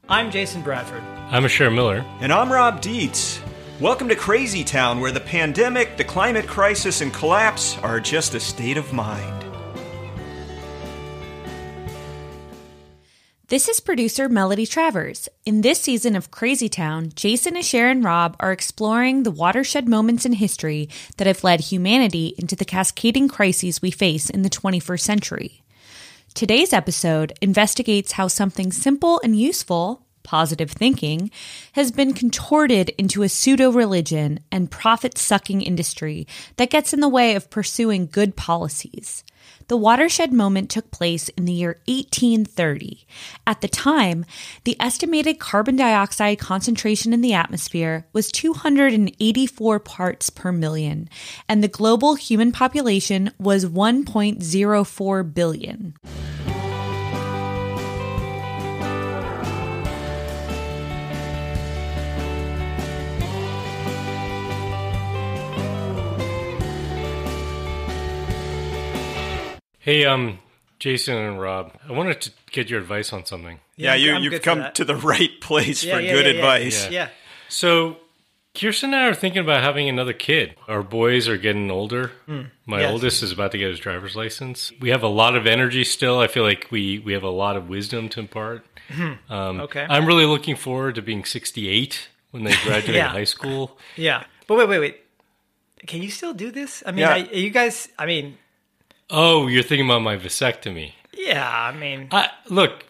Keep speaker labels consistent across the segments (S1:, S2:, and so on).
S1: I'm Jason Bradford.
S2: I'm Asher Miller.
S3: And I'm Rob Dietz. Welcome to Crazy Town, where the pandemic, the climate crisis, and collapse are just a state of mind.
S4: This is producer Melody Travers. In this season of Crazy Town, Jason, Asher, and Rob are exploring the watershed moments in history that have led humanity into the cascading crises we face in the 21st century. Today's episode investigates how something simple and useful, positive thinking, has been contorted into a pseudo-religion and profit-sucking industry that gets in the way of pursuing good policies. The watershed moment took place in the year 1830. At the time, the estimated carbon dioxide concentration in the atmosphere was 284 parts per million, and the global human population was 1.04 billion.
S2: Hey, Jason and Rob, I wanted to get your advice on something.
S3: Yeah, you've come to the right place for good advice.
S1: Yeah.
S2: So, Kirsten and I are thinking about having another kid. Our boys are getting older. My oldest is about to get his driver's license. We have a lot of energy still. I feel like we have a lot of wisdom to impart.
S1: Okay.
S2: I'm really looking forward to being 68 when they graduate high school.
S1: Yeah. But wait. Can you still do this? I mean, you guys,
S2: Oh, you're thinking about my vasectomy.
S1: Yeah,
S2: Look,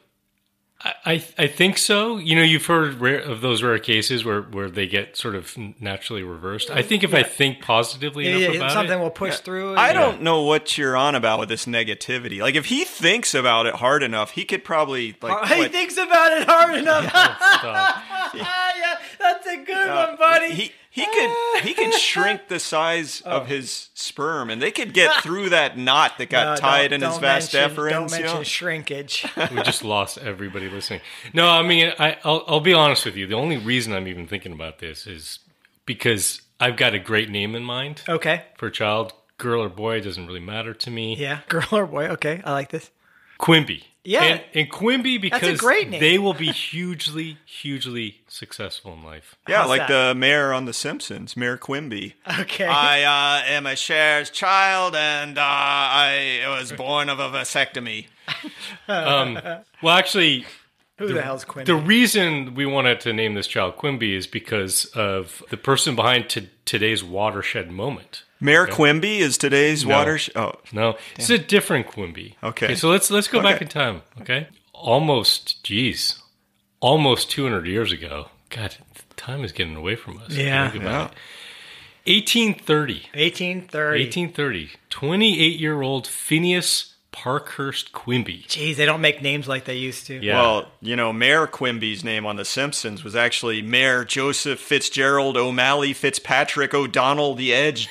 S2: I think so. You know, you've heard of those rare cases where they get sort of naturally reversed. I think if I think positively enough about
S1: something
S2: it,
S1: will push through.
S3: I don't know what you're on about with this negativity. Like, if he thinks about it hard enough, he could probably
S1: He thinks about it hard enough.
S2: Stop.
S1: Yeah, that's a good one, buddy.
S3: He could shrink the size of his sperm, and they could get through that knot that got tied in his vas deferens.
S1: Don't mention shrinkage.
S2: We just lost everybody listening. No, I mean, I'll be honest with you. The only reason I'm even thinking about this is because I've got a great name in mind.
S1: Okay.
S2: For a child, girl or boy, it doesn't really matter to me.
S1: Yeah, girl or boy. Okay, I like this.
S2: Quimby.
S1: Yeah.
S2: And Quimby, because
S1: that's a great name.
S2: They will be hugely, hugely successful in life.
S3: Yeah,
S1: How's
S3: like
S1: that?
S3: the mayor on The Simpsons, Mayor Quimby.
S1: Okay.
S3: I am a Cher's child, and I was born of a vasectomy.
S2: Well, actually,
S1: Who the hell's Quimby?
S2: the reason we wanted to name this child Quimby is because of the person behind today's watershed moment.
S3: Mayor Quimby is today's watershed. Oh,
S2: No, it's a different Quimby.
S3: Okay.
S2: So let's go back in time. Okay, almost 200 years ago. God, time is getting away from us.
S1: Yeah.
S2: Think about it. 1830.
S1: 1830.
S2: 28-year-old Phineas Parkhurst Quimby.
S1: Jeez, they don't make names like they used to.
S2: Yeah.
S3: Well, you know, Mayor Quimby's name on The Simpsons was actually Mayor Joseph Fitzgerald O'Malley Fitzpatrick O'Donnell the Edge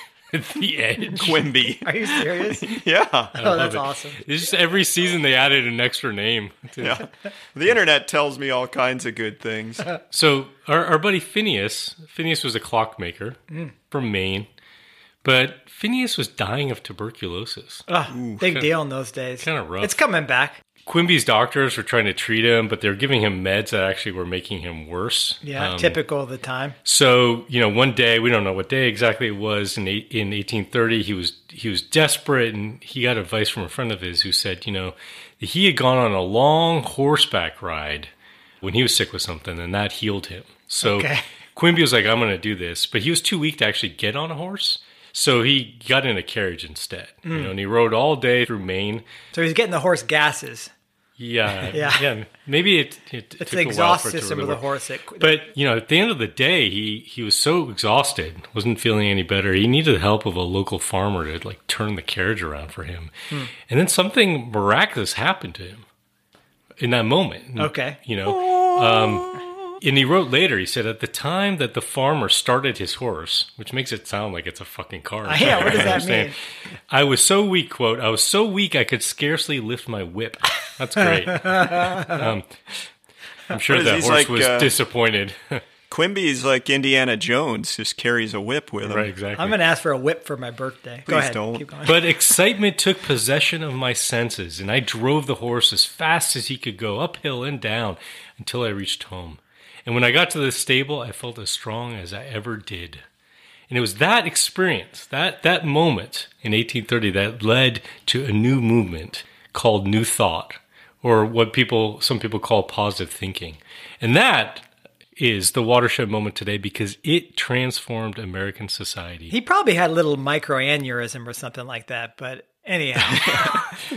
S2: The Edge.
S3: Quimby.
S1: Are you serious?
S3: Yeah.
S1: Oh, that's awesome.
S2: It's just every season they added an extra name.
S3: Yeah. The internet tells me all kinds of good things.
S2: So our buddy Phineas was a clockmaker from Maine, but Phineas was dying of tuberculosis.
S1: Big deal in those days.
S2: Kinda rough.
S1: It's coming back.
S2: Quimby's doctors were trying to treat him, but they're giving him meds that actually were making him worse.
S1: Yeah, typical of the time.
S2: So, you know, one day, we don't know what day exactly it was, in 1830, he was desperate, and he got advice from a friend of his who said, you know, that he had gone on a long horseback ride when he was sick with something, and that healed him. So Quimby was like, I'm going to do this, but he was too weak to actually get on a horse. So he got in a carriage instead, you know, and he rode all day through Maine.
S1: So he's getting the horse gases.
S2: Yeah. Maybe it
S1: It's
S2: took
S1: the
S2: a while
S1: exhaust
S2: for it to
S1: system
S2: really
S1: of the
S2: work.
S1: horse.
S2: But, you know, at the end of the day, he was so exhausted, wasn't feeling any better. He needed the help of a local farmer to, like, turn the carriage around for him. And then something miraculous happened to him in that moment.
S1: Okay.
S2: You know, and he wrote later, he said, at the time that the farmer started his horse, which makes it sound like it's a fucking car.
S1: Yeah, what does that mean?
S2: I was so weak, quote, I was so weak I could scarcely lift my whip. That's great. I'm sure that horse was disappointed.
S3: Quimby's like Indiana Jones, just carries a whip with him.
S2: Right, exactly.
S1: I'm going to ask for a whip for my birthday. Go
S3: Please
S1: ahead.
S3: don't.
S1: Keep going.
S2: But excitement took possession of my senses, and I drove the horse as fast as he could go, uphill and down, until I reached home. And when I got to the stable, I felt as strong as I ever did. And it was that experience, that moment in 1830 that led to a new movement called New Thought, or what some people call positive thinking. And that is the watershed moment today because it transformed American society.
S1: He probably had a little microaneurysm or something like that, but anyhow.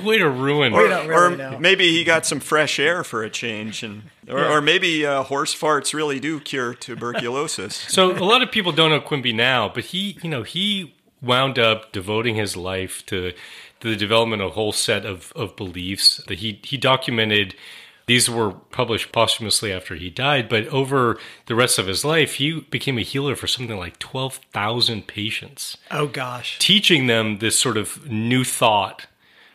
S2: Way to ruin.
S1: We don't really know.
S3: Maybe he got some fresh air for a change, or maybe horse farts really do cure tuberculosis.
S2: So a lot of people don't know Quimby now, but he wound up devoting his life to the development of a whole set of beliefs that he documented. These were published posthumously after he died, but over the rest of his life, he became a healer for something like 12,000 patients.
S1: Oh, gosh.
S2: Teaching them this sort of new thought,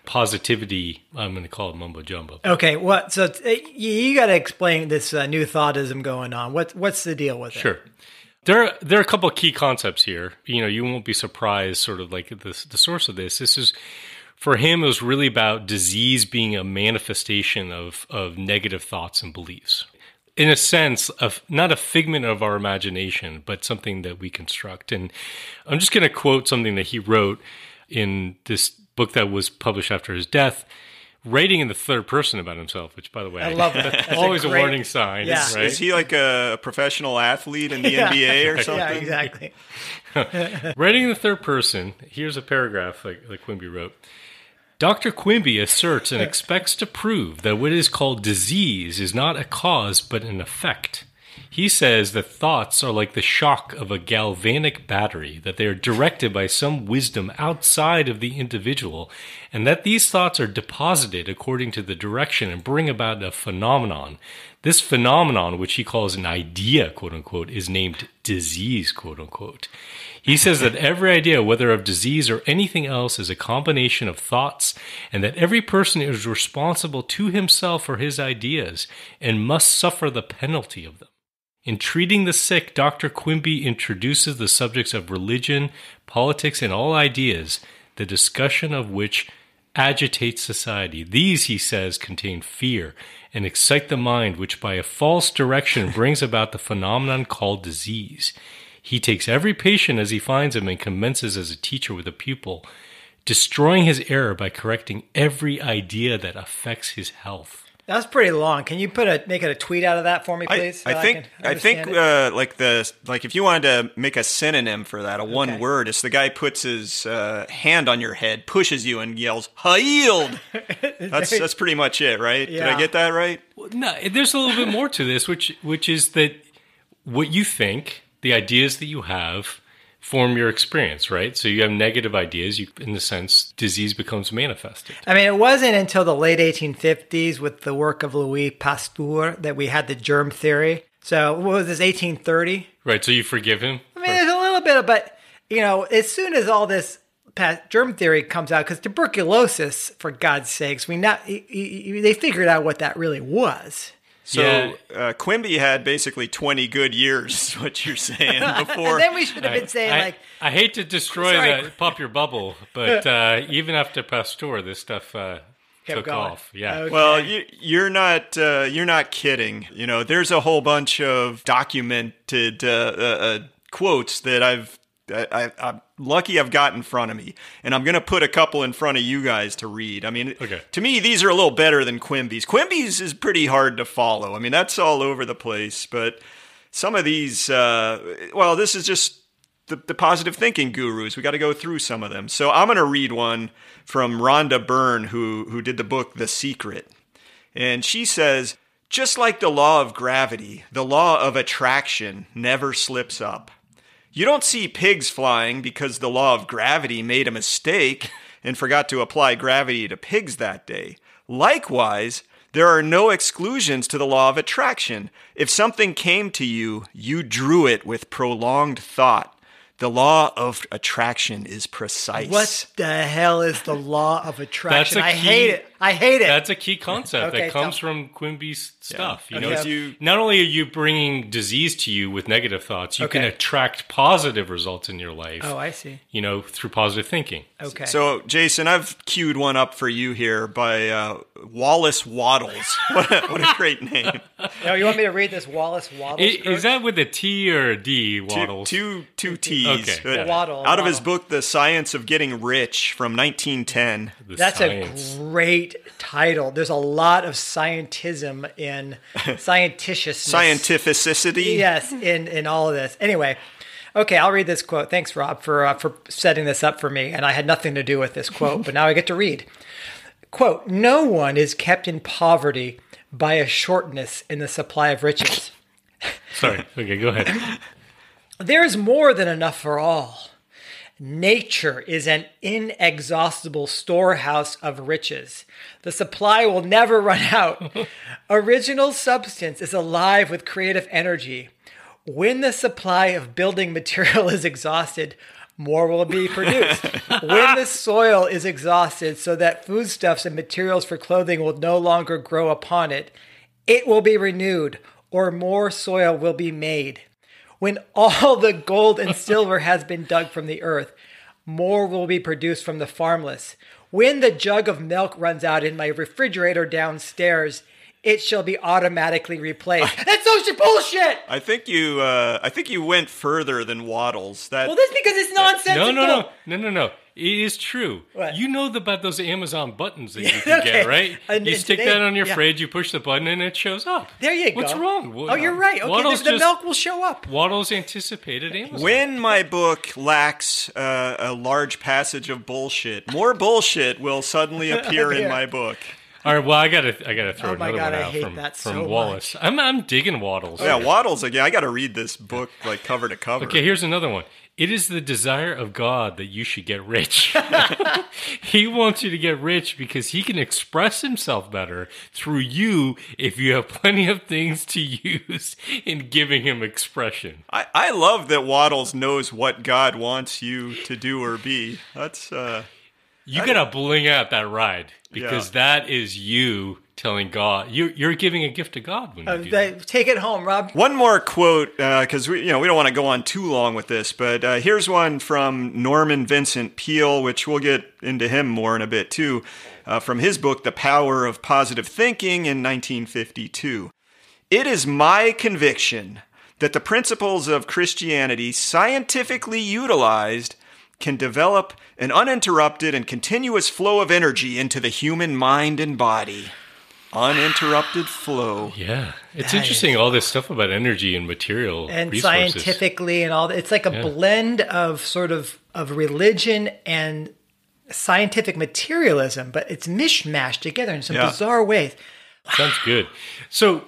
S2: positivity. I'm going to call it mumbo jumbo.
S1: Okay, so you got to explain this new thoughtism going on. What's the deal with it?
S2: Sure. There are a couple of key concepts here. You won't be surprised, sort of like the source of this. This is, for him, it was really about disease being a manifestation of negative thoughts and beliefs. In a sense, of not a figment of our imagination, but something that we construct. And I'm just going to quote something that he wrote in this book that was published after his death, writing in the third person about himself, which, by the way,
S1: I love that. That's
S2: always a
S1: great
S2: warning sign.
S1: Yeah.
S2: Right?
S3: Is he like a professional athlete in the NBA or something?
S1: Yeah, exactly.
S2: Writing in the third person, here's a paragraph like Quimby wrote. Dr. Quimby asserts and expects to prove that what is called disease is not a cause but an effect. He says that thoughts are like the shock of a galvanic battery, that they are directed by some wisdom outside of the individual, and that these thoughts are deposited according to the direction and bring about a phenomenon. This phenomenon, which he calls an idea, quote unquote, is named disease, quote unquote. He says that every idea, whether of disease or anything else, is a combination of thoughts, and that every person is responsible to himself for his ideas and must suffer the penalty of them. In treating the sick, Dr. Quimby introduces the subjects of religion, politics, and all ideas, the discussion of which agitates society. These, he says, contain fear and excite the mind, which by a false direction brings about the phenomenon called disease. He takes every patient as he finds him and commences as a teacher with a pupil, destroying his error by correcting every idea that affects his health.
S1: That's pretty long. Can you make it a tweet out of that for me, please?
S3: I think if you wanted to make a synonym for that, one word, it's the guy puts his hand on your head, pushes you, and yells "healed." That's pretty much it, right?
S1: Yeah.
S3: Did I get that right?
S2: Well, no, there's a little bit more to this, which is that what you think, the ideas that you have, form your experience, right? So you have negative ideas, in the sense, disease becomes manifested.
S1: I mean, it wasn't until the late 1850s with the work of Louis Pasteur that we had the germ theory. So what was this, 1830?
S2: Right, so you forgive him?
S1: I mean, there's a little bit of, but, as soon as all this germ theory comes out, because tuberculosis, for God's sakes, they figured out what that really was.
S3: So Quimby had basically 20 good years, is what you're saying, before.
S1: And then we should have been saying,
S2: I hate to destroy pop your bubble, but even after Pasteur, this stuff took off. Yeah.
S1: Okay.
S3: Well, you're not kidding. There's a whole bunch of documented quotes that I'm lucky I've got in front of me, and I'm going to put a couple in front of you guys to read. I mean, To me, these are a little better than Quimby's. Quimby's is pretty hard to follow. I mean, that's all over the place, but some of these, this is just the positive thinking gurus. We got to go through some of them. So I'm going to read one from Rhonda Byrne, who did the book The Secret. And she says, just like the law of gravity, the law of attraction never slips up. You don't see pigs flying because the law of gravity made a mistake and forgot to apply gravity to pigs that day. Likewise, there are no exclusions to the law of attraction. If something came to you, you drew it with prolonged thought. The law of attraction is precise.
S1: What the hell is the law of attraction? I hate it. I hate it.
S2: That's a key concept
S1: Okay,
S2: that comes from Quimby's stuff. You know,
S3: Because
S2: not only are you bringing disease to you with negative thoughts, you can
S1: Okay.
S2: attract positive results in your life.
S1: Oh, I see.
S2: You know, through positive thinking.
S1: Okay.
S3: So, Jason, I've queued one up for you here by Wallace Waddles. What a great name.
S1: Now, you want me to read this Wallace Waddles?
S2: Is that with a T or a D, Waddles?
S3: Two T's.
S2: Okay.
S1: Waddle.
S3: Out of his book, The Science of Getting Rich from 1910.
S2: The
S1: That's
S2: science.
S1: a great title. There's a lot of scientism in scienticiousness.
S3: Scientificity.
S1: Yes, in all of this. Anyway, okay, I'll read this quote. Thanks, Rob, for setting this up for me. And I had nothing to do with this quote, but now I get to read. Quote, "No one is kept in poverty by a shortness in the supply of riches.
S2: Sorry. Okay, go ahead.
S1: There is more than enough for all. Nature is an inexhaustible storehouse of riches. The supply will never run out. Original substance is alive with creative energy. When the supply of building material is exhausted, more will be produced. When the soil is exhausted so that foodstuffs and materials for clothing will no longer grow upon it, it will be renewed, or more soil will be made. When all the gold and silver has been dug from the earth, more will be produced from the farmless. When the jug of milk runs out in my refrigerator downstairs, it shall be automatically replaced." That's social bullshit!
S3: I think you went further than Waddles.
S1: Well, that's because it's nonsensical.
S2: No. It is true.
S1: What?
S2: You know about those Amazon buttons that you can
S1: Okay.
S2: get, right?
S1: And
S2: You stick
S1: today-
S2: that on your
S1: yeah.
S2: fridge, you push the button, and it shows up.
S1: There you go.
S2: What's wrong?
S1: Oh, you're right. Okay, the milk will show up.
S2: Waddles anticipated Amazon.
S3: When my book lacks a large passage of bullshit, more bullshit will suddenly appear in my book.
S2: All right, well, I gotta throw
S1: Oh my
S2: another
S1: God,
S2: one
S1: I
S2: out
S1: hate
S2: from
S1: that so
S2: Wallace. I'm digging Waddles.
S3: Yeah, Waddles again. I got to read this book like cover to cover.
S2: Okay, here's another one. It is the desire of God that you should get rich. He wants you to get rich because he can express himself better through you if you have plenty of things to use in giving him expression.
S3: I love that Waddles knows what God wants you to do or be. That's
S2: You gotta bling out that ride because that is you telling God you're giving a gift to God when you do that.
S1: Take it home, Rob.
S3: one more quote because we don't want to go on too long with this, but here's one from Norman Vincent Peale, which we'll get into him more in a bit too, from his book The Power of Positive Thinking in 1952. "It is my conviction that the principles of Christianity, scientifically utilized, can develop an uninterrupted and continuous flow of energy into the human mind and body." Uninterrupted flow.
S2: Yeah, it's
S1: That
S2: interesting. All this stuff about energy and material
S1: And
S2: resources.
S1: scientifically and all that. It's like a blend of sort of religion and scientific materialism, but it's mishmashed together in some bizarre ways.
S2: Sounds good. So,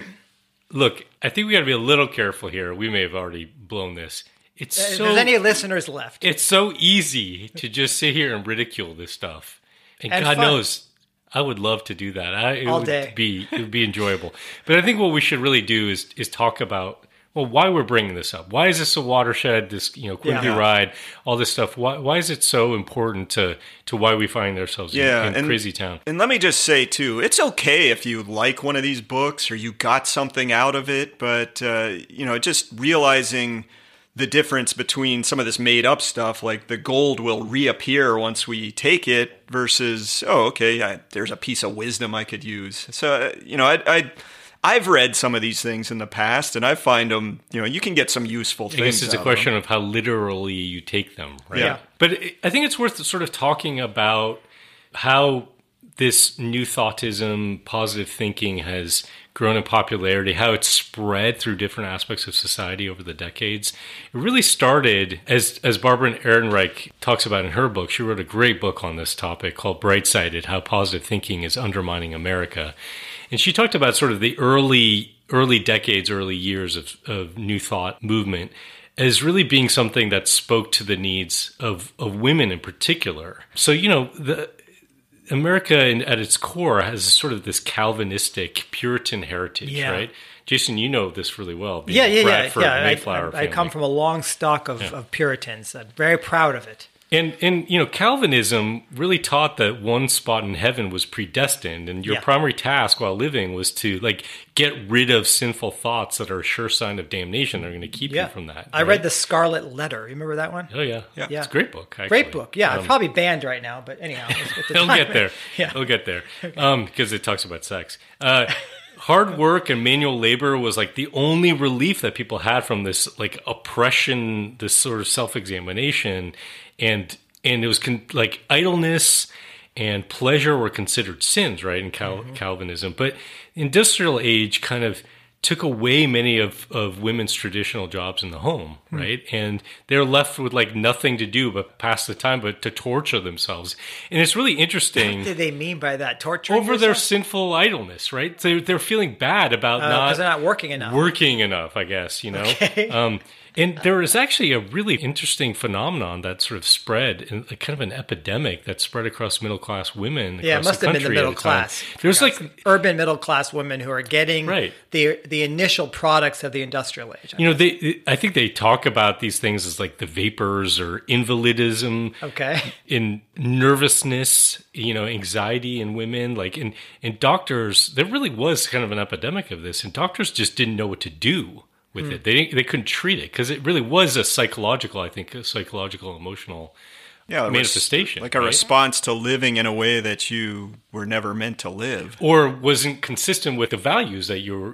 S2: look, I think we got to be a little careful here. We may have already blown this. It's
S1: If
S2: so
S1: there's any listeners left.
S2: it's so easy to just sit here and ridicule this stuff, and
S1: And
S2: God
S1: fun.
S2: knows I would love to do that. It
S1: All
S2: would
S1: day.
S2: it would be enjoyable. But I think what we should really do is talk about why we're bringing this up. Why is this a watershed? This Quimby ride, all this stuff. Why is it so important to why we find ourselves in Crazy Town?
S3: And let me just say too, it's okay if you like one of these books or you got something out of it, but just realizing the difference between some of this made up stuff, like the gold will reappear once we take it, versus there's a piece of wisdom I could use. So I've read some of these things in the past, and I find them, you can get some useful things.
S2: I guess it's a question of how literally you take them, right?
S3: Yeah.
S2: But I think it's worth sort of talking about how this new thoughtism, positive thinking has grown in popularity, how it's spread through different aspects of society over the decades. It really started, as Barbara Ehrenreich talks about in her book. She wrote a great book on this topic called Bright-Sided, How Positive Thinking is Undermining America. And she talked about sort of the early decades, early years of New Thought movement as really being something that spoke to the needs of women in particular. So, America at its core has sort of this Calvinistic Puritan heritage, right? Jason, you know this really well. Being Bradford, Mayflower
S1: I come
S2: family.
S1: from a long stock of Puritans. I'm very proud of it.
S2: And Calvinism really taught that one spot in heaven was predestined, and your primary task while living was to get rid of sinful thoughts that are a sure sign of damnation. They're going to keep you from that.
S1: I read The Scarlet Letter. You remember that one?
S2: Oh yeah. It's a great book. Actually.
S1: Great book. Yeah, it's probably banned right now, but anyhow,
S2: it'll get there. It'll get there because it talks about sex. Hard work and manual labor was the only relief that people had from this oppression, this sort of self-examination, and it was idleness and pleasure were considered sins, right, in Calvinism. But industrial age kind of took away many of women's traditional jobs in the home, right? And they're left with nothing to do but pass the time, but to torture themselves. And it's really interesting.
S1: What did they mean by that? Torture
S2: over their sinful idleness, right? They're feeling bad about
S1: because they're not working enough.
S2: Working enough, I guess,
S1: Okay.
S2: And there is actually a really interesting phenomenon that sort of spread, kind of an epidemic that spread across middle-class women across
S1: it must
S2: the
S1: have been the
S2: country
S1: middle
S2: at the time.
S1: class.
S2: There's
S1: urban middle-class women who are getting the initial products of the industrial age.
S2: I think they talk about these things as the vapors or invalidism.
S1: Okay.
S2: In nervousness, anxiety in women, and doctors, there really was kind of an epidemic of this, and doctors just didn't know what to do with it. They couldn't treat it because it really was a psychological, emotional manifestation.
S3: A response to living in a way that you were never meant to live.
S2: Or wasn't consistent with the values that you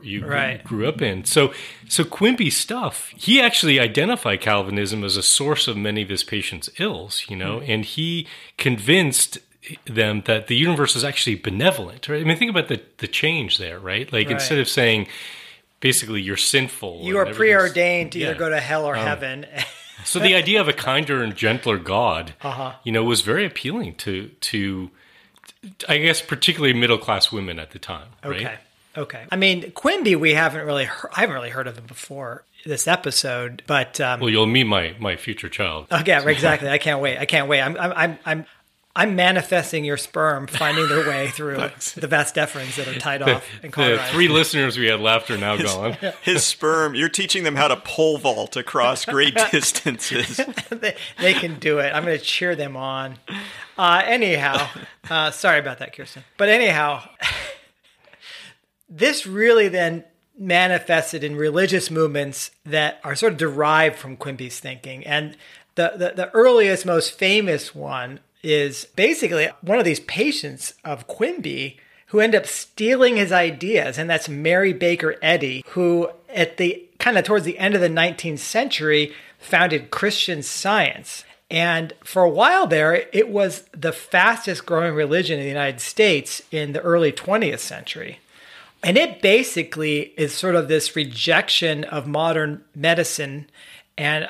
S2: grew up in. So Quimby's stuff, he actually identified Calvinism as a source of many of his patients' ills, and he convinced them that the universe is actually benevolent. Right? I mean, think about the change there, right? Instead of saying, basically, you're sinful.
S1: You are preordained to either go to hell or heaven.
S2: So the idea of a kinder and gentler God, was very appealing to, I guess, particularly middle-class women at the time. Right?
S1: Okay. I mean, Quimby, I haven't really heard of him before this episode, but
S2: well, you'll meet my future child.
S1: Okay, exactly. I can't wait. I'm manifesting your sperm finding their way through the vas deferens that are tied off and cauterized.
S2: The 3 listeners we had left are now gone.
S3: His sperm, you're teaching them how to pole vault across great distances.
S1: They can do it. I'm going to cheer them on. Anyhow, sorry about that, Kirsten. But anyhow, this really then manifested in religious movements that are sort of derived from Quimby's thinking. And the earliest, most famous one is basically one of these patients of Quimby who end up stealing his ideas, and that's Mary Baker Eddy, who at the kind of towards the end of the 19th century founded Christian Science. And for a while there, it was the fastest growing religion in the United States in the early 20th century. And it basically is sort of this rejection of modern medicine, and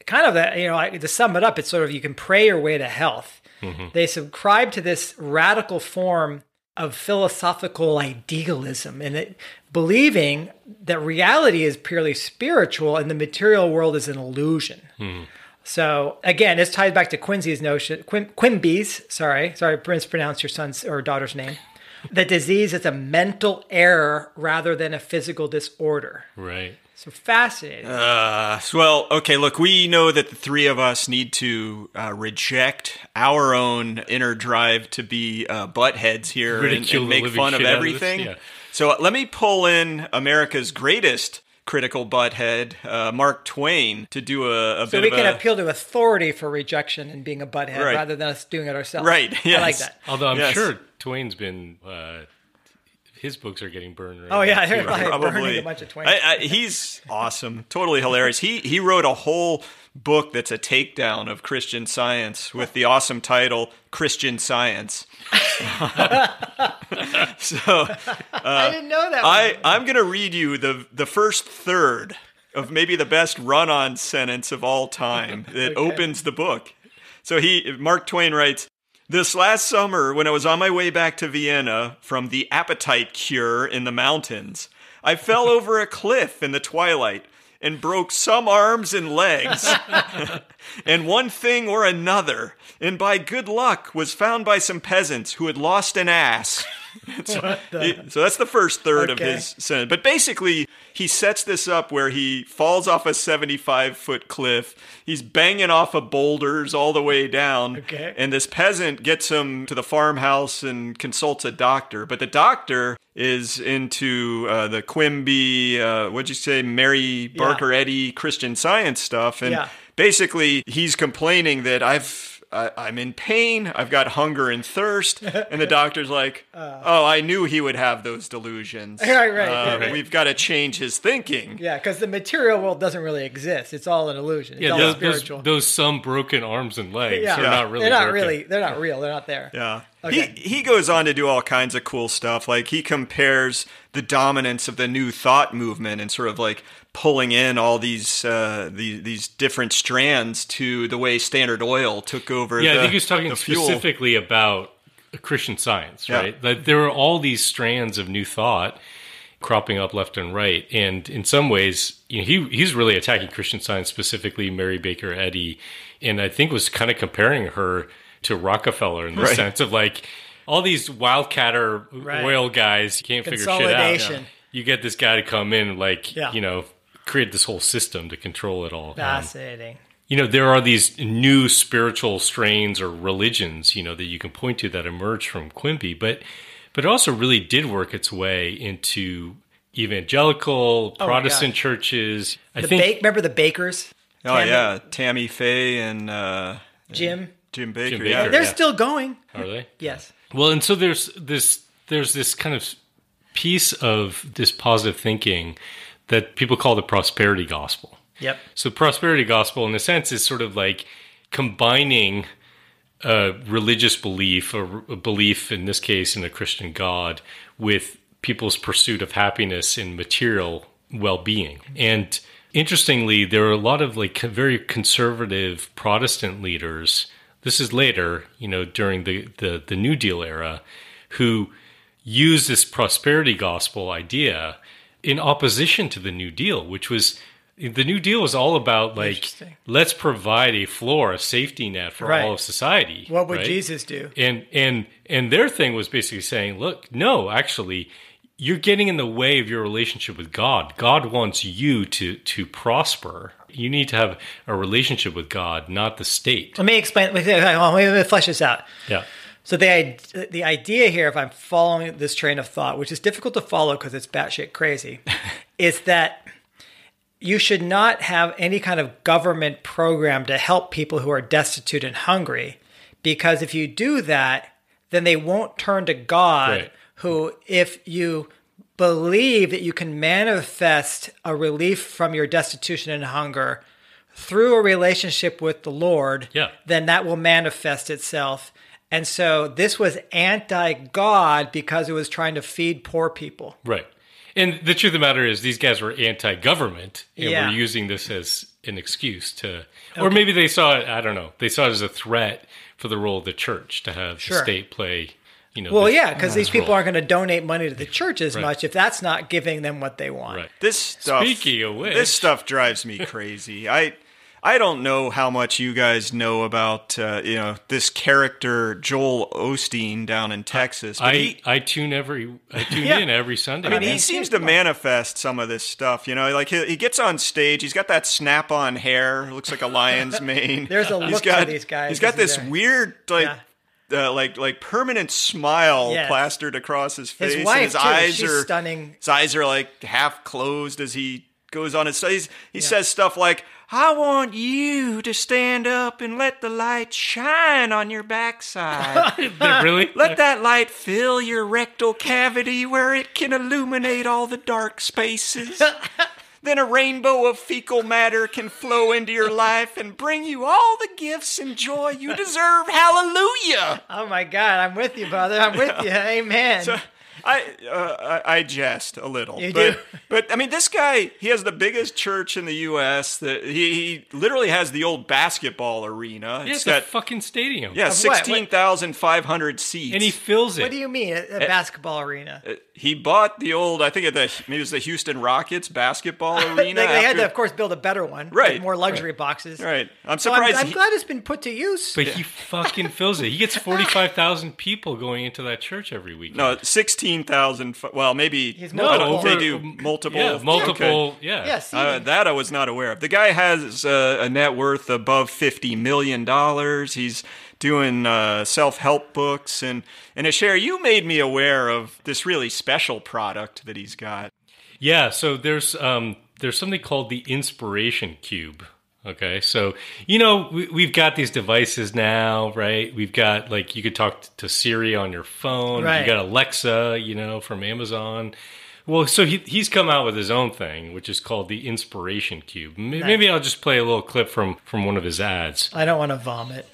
S1: kind of to sum it up, it's sort of you can pray your way to health. Mm-hmm. They subscribe to this radical form of philosophical idealism, and believing that reality is purely spiritual and the material world is an illusion. Mm-hmm. So again, this ties back to Quimby's notion. Sorry to mispronounce your son's or daughter's name. That disease is a mental error rather than a physical disorder.
S2: Right.
S1: So fascinating.
S3: Okay, look, we know that the 3 of us need to reject our own inner drive to be buttheads here and make fun of everything. So let me pull in America's greatest critical butthead, Mark Twain, to do a bit of a...
S1: So we can appeal to authority for rejection and being a butthead rather than us doing it ourselves.
S3: Right, yes.
S1: I like that.
S2: Although I'm sure Twain's been... his books are getting burned.
S1: They're probably burning a bunch of Twain.
S3: He's awesome, totally hilarious. He wrote a whole book that's a takedown of Christian Science with the awesome title "Christian Science." So
S1: I didn't know that.
S3: I'm going to read you the first third of maybe the best run-on sentence of all time that opens the book. So Mark Twain writes, "This last summer, when I was on my way back to Vienna from the appetite cure in the mountains, I fell over a cliff in the twilight and broke some arms and legs, and one thing or another, and by good luck was found by some peasants who had lost an ass.
S1: What the?
S3: So that's the first third of
S1: Okay.
S3: his sentence. But basically, he sets this up where he falls off a 75-foot cliff. He's banging off of boulders all the way down.
S1: Okay.
S3: And this peasant gets him to the farmhouse and consults a doctor. But the doctor is into the Quimby, what'd you say, Mary Barker Eddy Christian Science stuff. And basically, he's complaining that I'm in pain. I've got hunger and thirst. And the doctor's like, I knew he would have those delusions.
S1: Right.
S3: We've got to change his thinking.
S1: Yeah, because the material world doesn't really exist. It's all an illusion. It's all spiritual.
S2: Those some broken arms and legs are not really
S1: They're not
S2: broken.
S1: They're not real. They're not there.
S3: Yeah.
S1: Okay.
S3: He goes on to do all kinds of cool stuff. Like he compares the dominance of the New Thought movement and sort of like pulling in all these different strands to the way Standard Oil took over.
S2: Yeah, I think he was talking
S3: the fuel.
S2: specifically about Christian Science, right? Like there are all these strands of new thought cropping up left and right, and in some ways, he's really attacking Christian Science, specifically Mary Baker Eddy, and I think was kind of comparing her to Rockefeller in the sense of like all these wildcatter oil guys can't figure shit out.
S1: Consolidation.
S2: You get this guy to come in and like create this whole system to control it all.
S1: Fascinating.
S2: There are these new spiritual strains or religions, that you can point to that emerged from Quimby, but it also really did work its way into evangelical Protestant churches.
S1: Remember the Bakers?
S3: Tammy Faye and
S1: Jim
S3: Baker.
S2: Baker.
S1: They're still going.
S2: Are they?
S1: Yes.
S2: Well, and so there's this kind of piece of this positive thinking that people call the prosperity gospel.
S1: Yep.
S2: So prosperity gospel, in a sense, is sort of like combining a religious belief, or a belief in this case in a Christian God, with people's pursuit of happiness and material well-being. And interestingly, there are a lot of like very conservative Protestant leaders. This is later, during the New Deal era, who use this prosperity gospel idea in opposition to the New Deal, which was, the New Deal was all about like, let's provide a floor, a safety net for all of society.
S1: What would Jesus do?
S2: And their thing was basically saying, look, no, actually, you're getting in the way of your relationship with God. God wants you to prosper. You need to have a relationship with God, not the state.
S1: Let me explain. Let me flesh this out.
S2: Yeah.
S1: So the idea here, if I'm following this train of thought, which is difficult to follow because it's batshit crazy, is that you should not have any kind of government program to help people who are destitute and hungry, because if you do that, then they won't turn to God, who, if you believe that you can manifest a relief from your destitution and hunger through a relationship with the Lord, then that will manifest itself. And so this was anti-God because it was trying to feed poor people.
S2: Right. And the truth of the matter is these guys were anti-government and were using this as an excuse to, or maybe they saw it, I don't know, they saw it as a threat for the role of the church to have the state play,
S1: because these people aren't going to donate money to the church as much if that's not giving them what they want.
S2: Right.
S3: This stuff,
S2: speaking of which,
S3: this stuff drives me crazy. I don't know how much you guys know about this character Joel Osteen down in Texas. But
S2: I tune in every Sunday.
S3: I mean, he seems to manifest some of this stuff. Like he gets on stage. He's got that snap-on hair. Looks like a lion's mane.
S1: There's a look to these guys.
S3: He's got this weird like permanent smile plastered across his face.
S1: His wife,
S3: and his eyes
S1: she's
S3: are
S1: stunning.
S3: His eyes are like half closed as he goes on his studies. He says stuff like, I want you to stand up and let the light shine on your backside.
S2: Really?
S3: Let that light fill your rectal cavity where it can illuminate all the dark spaces. Then a rainbow of fecal matter can flow into your life and bring you all the gifts and joy you deserve. Hallelujah!
S1: Oh my God, I'm with you, brother. I'm with you. Amen.
S3: So, I jest a little.
S1: You do?
S3: But I mean, this guy, he has the biggest church in the U.S. That he literally has the old basketball arena.
S2: It's got a fucking stadium.
S3: Yeah, 16,500 seats.
S2: And he fills it.
S1: What do you mean, a basketball arena?
S3: He bought the old, I think maybe it was the Houston Rockets basketball arena.
S1: They had to, of course, build a better one.
S3: Right.
S1: With more luxury boxes.
S3: Right. I'm
S1: So
S3: surprised.
S1: I'm glad it's been put to use.
S2: But he fucking fills it. He gets 45,000 people going into that church every week.
S3: No, 16,000. Well, maybe. They do multiple.
S2: Yeah, multiple.
S3: Okay.
S2: Yeah.
S1: Yes.
S3: That I was not aware of. The guy has a net worth above $50 million. He's doing self-help books. And Asher, you made me aware of this really special product that he's got.
S2: Yeah, so there's something called the Inspiration Cube. Okay, so, we've got these devices now, right? We've got, you could talk to Siri on your phone.
S1: Right.
S2: You got Alexa, from Amazon. Well, so he's come out with his own thing, which is called the Inspiration Cube. Maybe I'll just play a little clip from one of his ads.
S1: I don't want to vomit.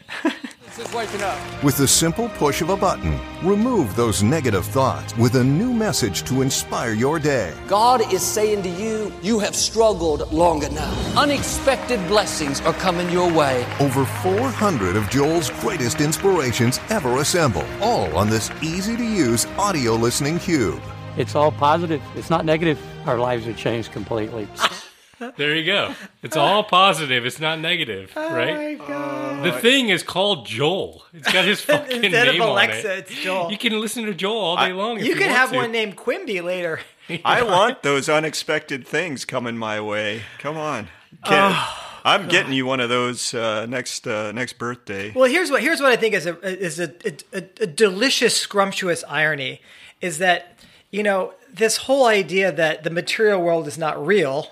S5: Just waking up.
S6: With the simple push of a button, remove those negative thoughts with a new message to inspire your day.
S5: God is saying to you, you have struggled long enough. Unexpected blessings are coming your way.
S6: Over 400 of Joel's greatest inspirations ever assembled, all on this easy-to-use audio listening cube.
S7: It's all positive. It's not negative. Our lives are changed completely.
S2: There you go. It's all positive. It's not negative, right?
S1: Oh, my God.
S2: The thing is called Joel. It's got his fucking
S1: Instead
S2: name
S1: of
S2: on
S1: Alexa,
S2: it.
S1: it's Joel.
S2: You can listen to Joel all day long.
S1: You can have one named Quimby later.
S3: I want those unexpected things coming my way. Come on. I'm getting you one of those next birthday.
S1: Well, here's what I think is a delicious, scrumptious irony is that, this whole idea that the material world is not real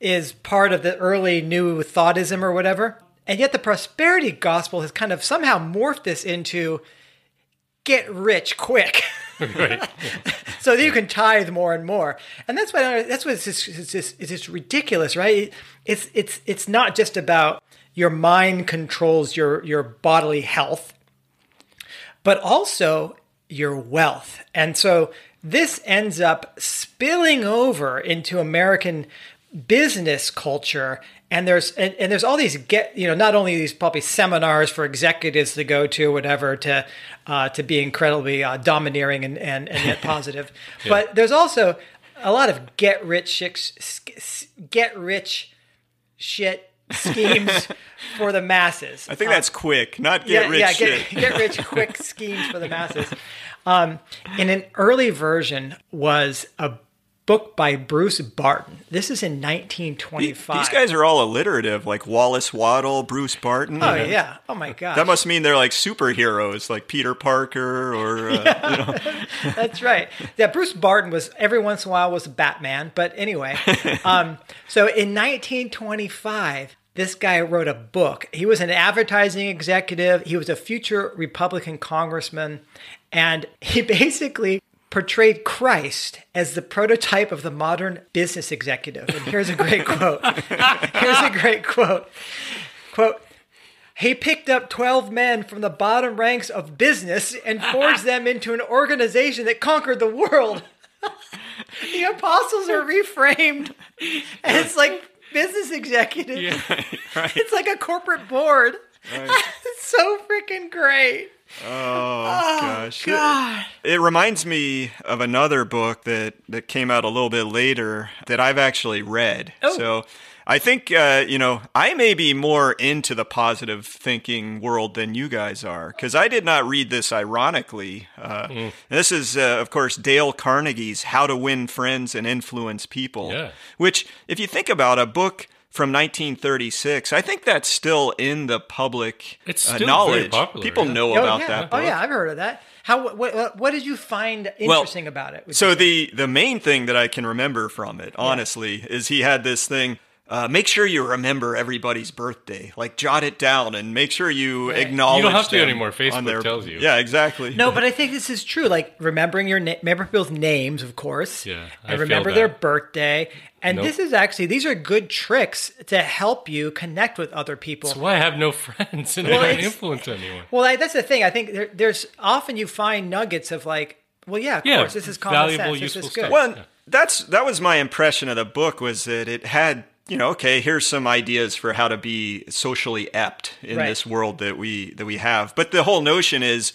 S1: is part of the early new thoughtism or whatever. And yet the prosperity gospel has kind of somehow morphed this into get rich quick.
S2: Right.
S1: So that you can tithe more and more. And that's what it's just ridiculous, right? It's not just about your mind controls your bodily health, but also your wealth. And so this ends up spilling over into American business culture, and there's all these not only these probably seminars for executives to go to, whatever, to be incredibly domineering and yet positive, yeah. But there's also a lot of get rich shit schemes for the masses.
S3: I think that's quick, not get rich shit.
S1: Get rich quick schemes for the masses. In an early version was a book by Bruce Barton. This is in 1925.
S3: These guys are all alliterative, like Wallace Waddle, Bruce Barton.
S1: Oh, yeah. Oh, my gosh.
S3: That must mean they're like superheroes, like Peter Parker or,
S1: That's right. Yeah, Bruce Barton was, every once in a while, was Batman. But anyway, so in 1925, this guy wrote a book. He was an advertising executive. He was a future Republican congressman. And he basically portrayed Christ as the prototype of the modern business executive. And here's a great quote. Quote, he picked up 12 men from the bottom ranks of business and forged them into an organization that conquered the world. The apostles are reframed. And it's like business executive.
S3: Yeah, right.
S1: It's like a corporate board.
S3: Right.
S1: It's so freaking great.
S3: Oh gosh.
S1: God.
S3: It reminds me of another book that came out a little bit later that I've actually read.
S1: Oh.
S3: So I think, I may be more into the positive thinking world than you guys are, because I did not read this ironically. This is, of course, Dale Carnegie's How to Win Friends and Influence People, which, if you think about a book from 1936, I think that's still in the public
S2: it's still
S3: knowledge.
S2: Very popular,
S3: People know about that book.
S1: Oh yeah, I've heard of that. What did you find interesting about it?
S3: So the main thing that I can remember from it, honestly, is he had this thing. Make sure you remember everybody's birthday. Like, jot it down and make sure you acknowledge.
S2: You don't have to
S3: them
S2: anymore. Facebook tells you.
S3: Yeah, exactly.
S1: No, but I think this is true. Like remembering remember people's names, of course.
S2: Yeah,
S1: and remember their birthday. And this is these are good tricks to help you connect with other people.
S2: That's why I have no friends and I don't influence anyone.
S1: Well, that's the thing. I think there's often you find nuggets of like Well, yeah, of
S2: Yeah,
S1: course. This is common
S2: valuable,
S1: sense. This
S2: useful
S1: is good.
S2: stuff.
S3: Well, that was my impression of the book, was that it had, okay, here's some ideas for how to be socially apt in
S1: Right.
S3: this world that we have. But the whole notion is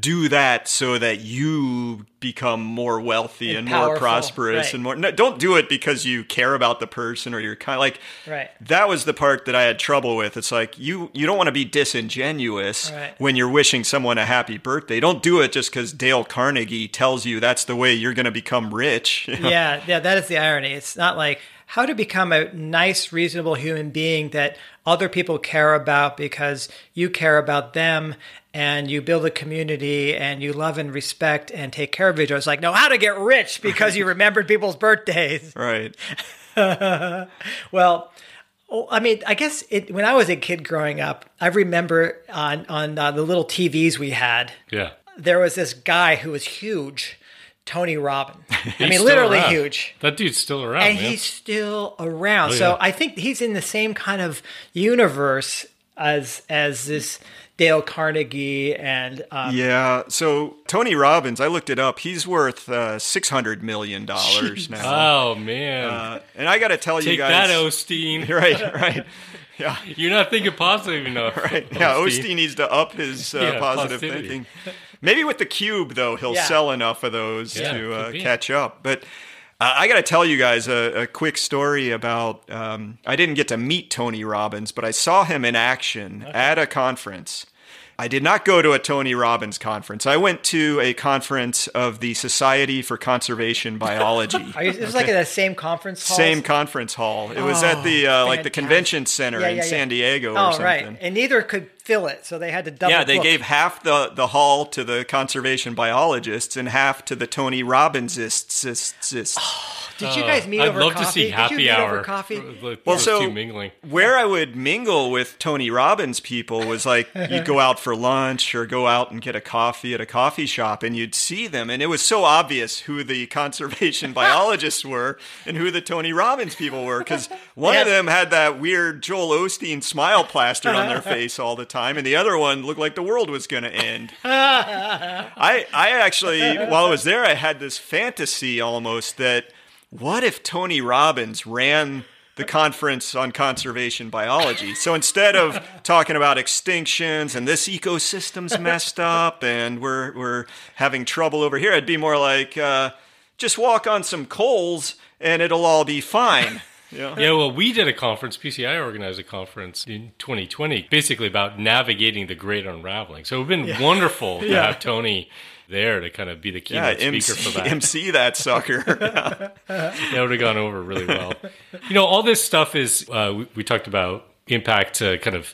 S3: do that so that you become more wealthy and more
S1: powerful,
S3: prosperous
S1: right.
S3: and more. No, don't do it because you care about the person or you're kind of like.
S1: Right.
S3: That was the part that I had trouble with. It's like you don't want to be disingenuous
S1: Right.
S3: when you're wishing someone a happy birthday. Don't do it just because Dale Carnegie tells you that's the way you're going to become rich.
S1: Yeah, that is the irony. It's not like how to become a nice, reasonable human being that other people care about because you care about them and you build a community and you love and respect and take care of each other. It's like, no, how to get rich because you remembered people's birthdays.
S3: Right.
S1: Well, I mean, I guess when I was a kid growing up, I remember on the little TVs we had,
S2: Yeah.
S1: there was this guy who was huge, Tony Robbins. I
S2: He's
S1: mean,
S2: still
S1: literally
S2: around.
S1: huge.
S2: That dude's still around,
S1: And
S2: man.
S1: he's still around.
S2: Oh,
S1: So
S2: yeah.
S1: I think he's in the same kind of universe as this Dale Carnegie and
S3: Yeah. So Tony Robbins, I looked it up. He's worth $600 million now.
S2: Oh, man.
S3: And I got to tell you
S2: Take
S3: guys.
S2: that, Osteen.
S3: Right. Yeah.
S2: You're not thinking positive enough.
S3: Right. Yeah. Osteen needs to up his
S2: Yeah,
S3: positive
S2: positivity.
S3: thinking. Maybe with the cube, though, he'll
S1: Yeah.
S3: sell enough of those
S2: Yeah,
S3: to
S2: could be.
S3: catch up. But I got to tell you guys a quick story about. I didn't get to meet Tony Robbins, but I saw him in action at a conference. I did not go to a Tony Robbins conference. I went to a conference of the Society for Conservation Biology.
S1: it was like at the same conference hall.
S3: Same conference hall. It was at the like the
S1: fantastic.
S3: convention center in San Diego or something.
S1: right. And neither could fill it, so they had to double.
S3: Yeah, they
S1: book.
S3: gave half the hall to the conservation biologists and half to the Tony Robbinsists.
S1: Did you guys meet
S2: I'd
S1: over
S2: love
S1: coffee?
S2: to see
S1: Did you
S2: happy
S1: meet
S2: hour.
S1: over coffee?
S3: Well,
S2: Those
S3: so
S2: two mingling.
S3: where I would mingle with Tony Robbins people was like you'd go out for lunch or go out and get a coffee at a coffee shop and you'd see them and it was so obvious who the conservation biologists were and who the Tony Robbins people were because one of them had that weird Joel Osteen smile plastered on their face all the time and the other one looked like the world was going to end. I actually, while I was there, I had this fantasy almost that what if Tony Robbins ran the conference on conservation biology? So instead of talking about extinctions and this ecosystem's messed up and we're having trouble over here, it'd be more like just walk on some coals and it'll all be fine. Yeah.
S2: Yeah, well, we did a conference, PCI organized a conference in 2020, basically about navigating the great unraveling. So it would have been wonderful to have Tony there to kind of be the keynote speaker for that.
S3: MC that sucker.
S2: That would have gone over really well. All this stuff is, we talked about impact kind of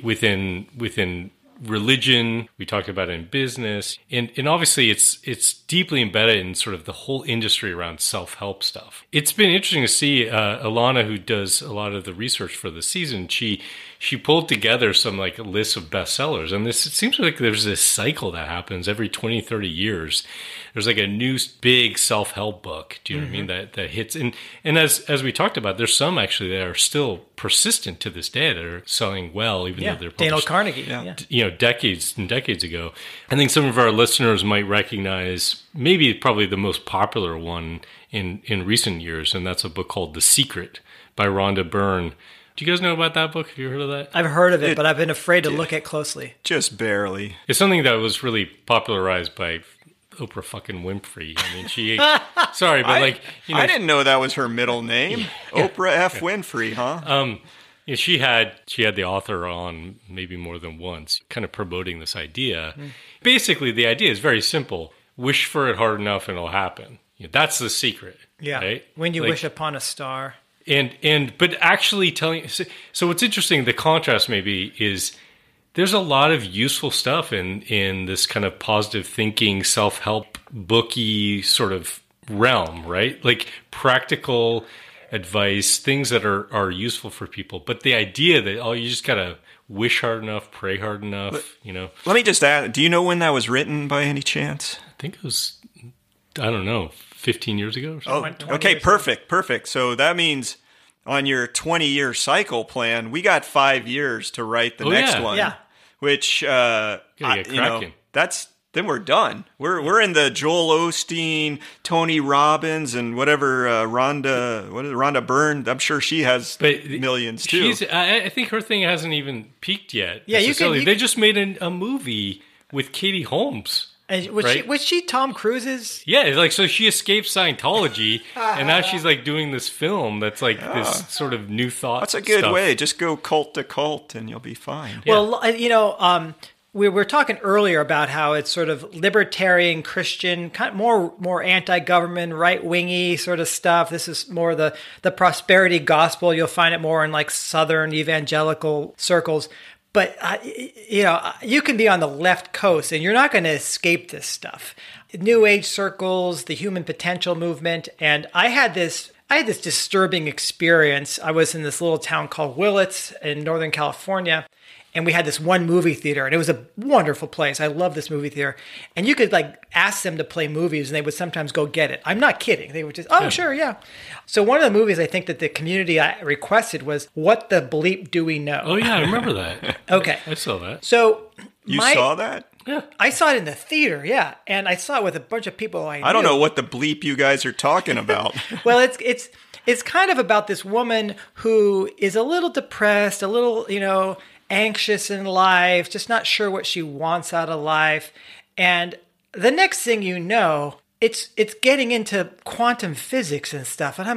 S2: within religion. We talked about it in business. And obviously it's deeply embedded in sort of the whole industry around self-help stuff. It's been interesting to see Alana, who does a lot of the research for the season, she pulled together some like a list of bestsellers. And it seems like there's this cycle that happens every 20, 30 years. There's like a new big self-help book. Do you know what I mean? That hits. And as we talked about, there's some actually that are still persistent to this day that are selling well, even though they're
S1: Daniel
S2: published,
S1: Carnegie.
S2: Decades and decades ago. I think some of our listeners might recognize maybe probably the most popular one in recent years, and that's a book called The Secret by Rhonda Byrne. Do you guys know about that book? Have you heard of that?
S1: I've heard of it, but I've been afraid to look at closely.
S3: Just barely.
S2: It's something that was really popularized by Oprah fucking Winfrey. I mean, she sorry, but
S3: I didn't know that was her middle name. Oprah F. Winfrey, huh?
S2: She had the author on maybe more than once, kind of promoting this idea. Basically, the idea is very simple: wish for it hard enough, and it'll happen. That's the secret.
S1: Yeah,
S2: right?
S1: When you wish upon a star.
S2: But actually telling. So what's interesting, the contrast maybe is there's a lot of useful stuff in this kind of positive thinking, self-help, booky sort of realm, right? Like practical advice, things that are useful for people. But the idea that, you just got to wish hard enough, pray hard enough,
S3: Let me just ask, do you know when that was written by any chance?
S2: I think it was, I don't know, 15 years ago or something.
S3: Okay, perfect. So that means on your 20-year cycle plan, we got 5 years to write the next one.
S1: Yeah.
S3: Which,
S2: Gotta get cracking.
S3: that's then we're done. We're in the Joel Osteen, Tony Robbins, and whatever Rhonda Byrne. I'm sure she has millions too.
S2: I think her thing hasn't even peaked yet.
S1: Yeah,
S2: they just made a movie with Katie Holmes.
S1: And was she Tom Cruise's?
S2: Yeah, like so she escaped Scientology, and now she's like doing this film that's like this sort of new thought.
S3: That's a good
S2: stuff.
S3: way. Just go cult to cult, and you'll be fine.
S1: Yeah. Well, we were talking earlier about how it's sort of libertarian Christian, kind of more anti-government, right-wingy sort of stuff. This is more the prosperity gospel. You'll find it more in like Southern evangelical circles. But, you can be on the left coast and you're not going to escape this stuff. New Age circles, the human potential movement. And I had this disturbing experience. I was in this little town called Willits in Northern California. And we had this one movie theater, and it was a wonderful place. I love this movie theater. And you could like ask them to play movies, and they would sometimes go get it. I'm not kidding. They would just, sure, yeah. So one of the movies I think that the community requested was What the Bleep Do We Know?
S2: Oh, yeah, I remember that.
S1: Okay.
S2: I saw that.
S1: So
S3: you saw that?
S2: Yeah.
S1: I saw it in the theater, yeah. And I saw it with a bunch of people I knew.
S3: I don't know what the bleep you guys are talking about.
S1: Well, it's kind of about this woman who is a little depressed, a little, anxious in life, just not sure what she wants out of life. And the next thing you know, it's getting into quantum physics and stuff. And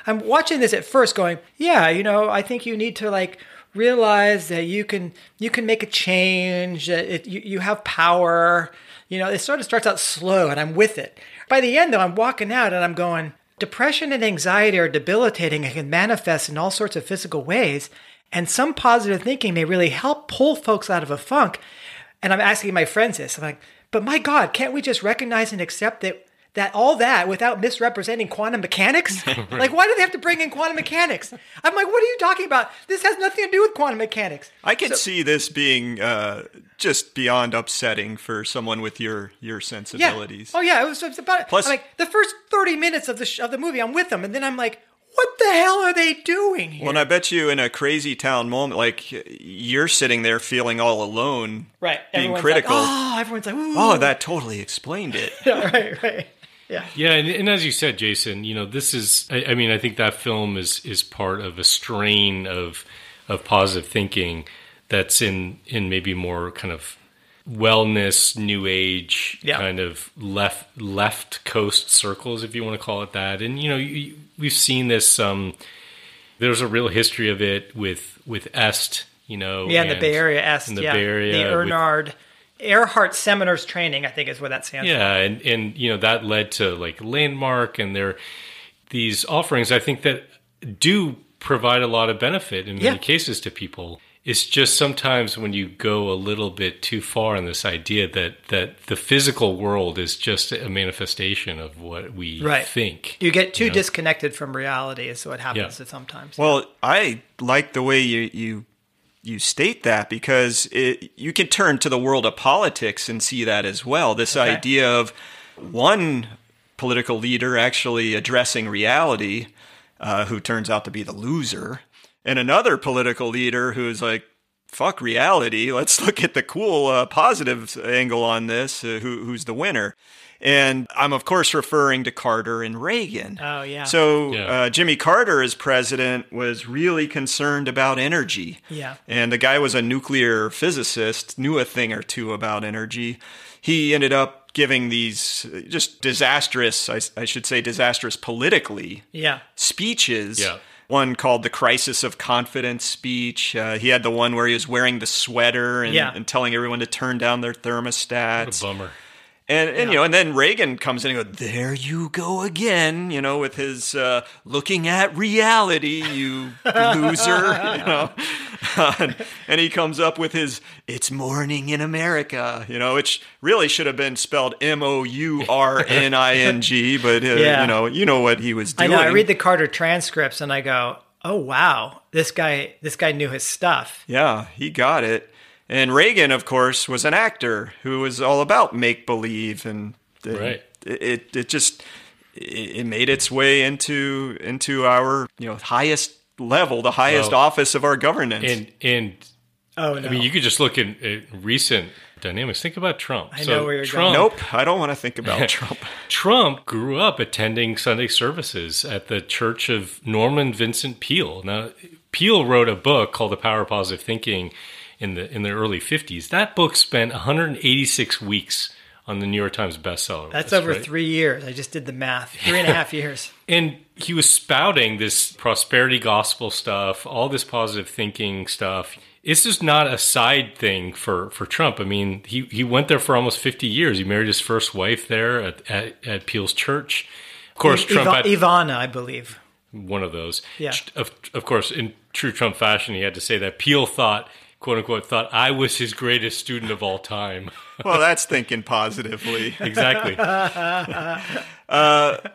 S1: I'm watching this at first going, yeah, I think you need to like realize that you can make a change, that you have power. It sort of starts out slow and I'm with it. By the end though, I'm walking out and I'm going, depression and anxiety are debilitating and can manifest in all sorts of physical ways. And some positive thinking may really help pull folks out of a funk. And I'm asking my friends this. I'm like, but my God, can't we just recognize and accept that all that without misrepresenting quantum mechanics? Like, why do they have to bring in quantum mechanics? I'm like, what are you talking about? This has nothing to do with quantum mechanics.
S3: I can see this being just beyond upsetting for someone with your sensibilities.
S1: Yeah. Oh, yeah. It was about
S3: Plus,
S1: like the first 30 minutes of the movie, I'm with them. And then I'm like, what the hell are they doing here?
S3: Well, and I bet you in a crazy town moment, like you're sitting there feeling all alone,
S1: right?
S3: Being
S1: Everyone's
S3: critical.
S1: Like, everyone's like, ooh.
S3: Oh, that totally explained it.
S1: right. Yeah.
S2: Yeah, and as you said, Jason, this is. I mean, I think that film is part of a strain of positive thinking that's in maybe more kind of wellness, new age, kind of left coast circles, if you want to call it that. And we've seen this. There's a real history of it with Est.
S1: In the Bay Area, Est.
S2: In the Bay Area,
S1: the Earhart Seminars Training, I think, is what that stands for.
S2: Yeah, and that led to like Landmark, and these offerings, I think, that do provide a lot of benefit in many cases to people. It's just sometimes when you go a little bit too far in this idea that the physical world is just a manifestation of what we think.
S1: You get too disconnected from reality is what happens sometimes.
S3: Well, I like the way you state that because you can turn to the world of politics and see that as well. This idea of one political leader actually addressing reality, who turns out to be the loser, and another political leader who's like, fuck reality, let's look at the cool positive angle on this, who's the winner. And I'm, of course, referring to Carter and Reagan.
S1: Oh, yeah.
S3: So Jimmy Carter, as president, was really concerned about energy.
S1: Yeah.
S3: And the guy was a nuclear physicist, knew a thing or two about energy. He ended up giving these just disastrous, I should say disastrous politically, speeches. Yeah. One called the Crisis of Confidence speech. He had the one where he was wearing the sweater and telling everyone to turn down their thermostats.
S2: What a bummer.
S3: And and then Reagan comes in and goes, there you go again, with his looking at reality, you loser, and he comes up with his it's morning in America, which really should have been spelled Mourning, but you know what he was doing.
S1: I know. I read the Carter transcripts and I go, oh wow, this guy knew his stuff.
S3: Yeah, he got it. And Reagan, of course, was an actor who was all about make-believe, and it just made its way into our highest level, the highest office of our governance.
S2: And
S1: Oh, no.
S2: I mean, you could just look at recent dynamics. Think about Trump.
S1: I know where you're
S2: Trump,
S1: going.
S3: Nope, I don't want to think about Trump.
S2: Trump grew up attending Sunday services at the Church of Norman Vincent Peale. Now, Peale wrote a book called The Power of Positive Thinking in the early 50s. That book spent 186 weeks on the New York Times bestseller
S1: That's
S2: list,
S1: over
S2: right?
S1: 3 years. I just did the math. 3.5 years.
S2: And he was spouting this prosperity gospel stuff, all this positive thinking stuff. It's just not a side thing for Trump. I mean, he went there for almost 50 years. He married his first wife there at Peale's church. Of course, Trump had
S1: Ivana, I believe.
S2: one of those.
S1: Yeah.
S2: Of course, in true Trump fashion, he had to say that Peale thought, quote unquote, thought I was his greatest student of all time.
S3: Well, that's thinking positively.
S2: Exactly.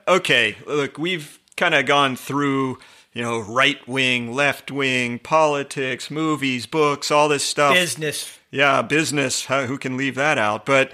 S3: Okay, look, we've kind of gone through, right wing, left wing, politics, movies, books, all this stuff.
S1: Business.
S3: Yeah, business. Who can leave that out? But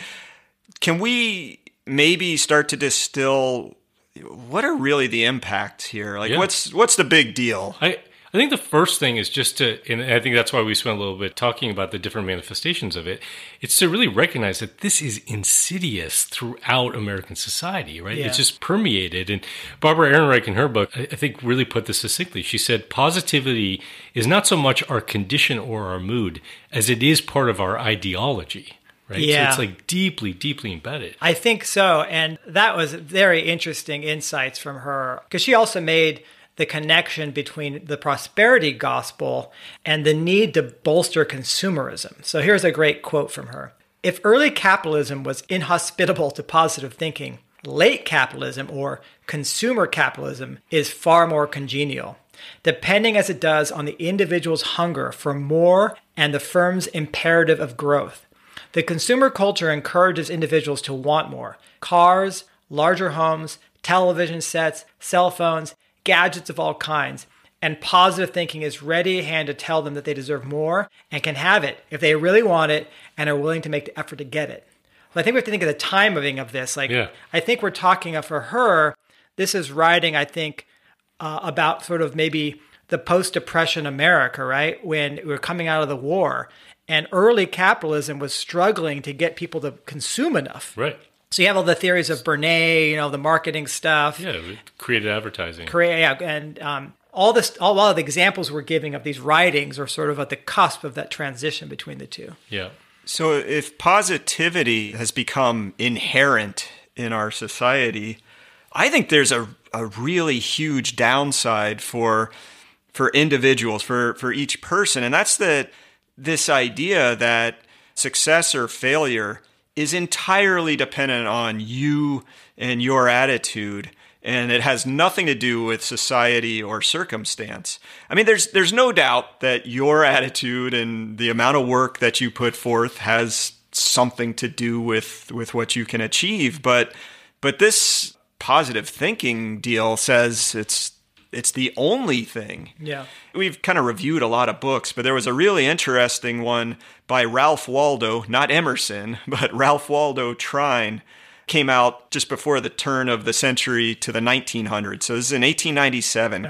S3: can we maybe start to distill what are really the impacts here? Like,
S2: Yeah.
S3: what's the big deal?
S2: I think the first thing is just to, and I think that's why we spent a little bit talking about the different manifestations of it, it's to really recognize that this is insidious throughout American society, right?
S1: Yeah.
S2: It's just permeated. And Barbara Ehrenreich in her book, I think, really put this succinctly. She said, positivity is not so much our condition or our mood as it is part of our ideology. Right?
S1: Yeah.
S2: So it's like deeply, deeply embedded.
S1: I think so. And that was very interesting insights from her, because she also made the connection between the prosperity gospel and the need to bolster consumerism. So here's a great quote from her. If early capitalism was inhospitable to positive thinking, late capitalism or consumer capitalism is far more congenial, depending as it does on the individual's hunger for more and the firm's imperative of growth. The consumer culture encourages individuals to want more: cars, larger homes, television sets, cell phones, gadgets of all kinds. And positive thinking is ready at hand to tell them that they deserve more and can have it if they really want it and are willing to make the effort to get it. Well, I think we have to think of the timing of this. I think we're talking for her, this is writing, I think, about sort of maybe the post-depression America, right? When we were coming out of the war and early capitalism was struggling to get people to consume enough.
S2: Right.
S1: So you have all the theories of Bernays, the marketing stuff.
S2: Yeah, creative advertising.
S1: And all of the examples we're giving of these writings are sort of at the cusp of that transition between the two.
S2: Yeah.
S3: So if positivity has become inherent in our society, I think there's a really huge downside for individuals, for each person. And that's this idea that success or failure is entirely dependent on you and your attitude, and it has nothing to do with society or circumstance. I mean, there's no doubt that your attitude and the amount of work that you put forth has something to do with what you can achieve, but this positive thinking deal says it's the only thing.
S1: Yeah.
S3: We've kind of reviewed a lot of books, but there was a really interesting one by Ralph Waldo, not Emerson, but Ralph Waldo Trine, came out just before the turn of the century to the 1900s. So this is in 1897,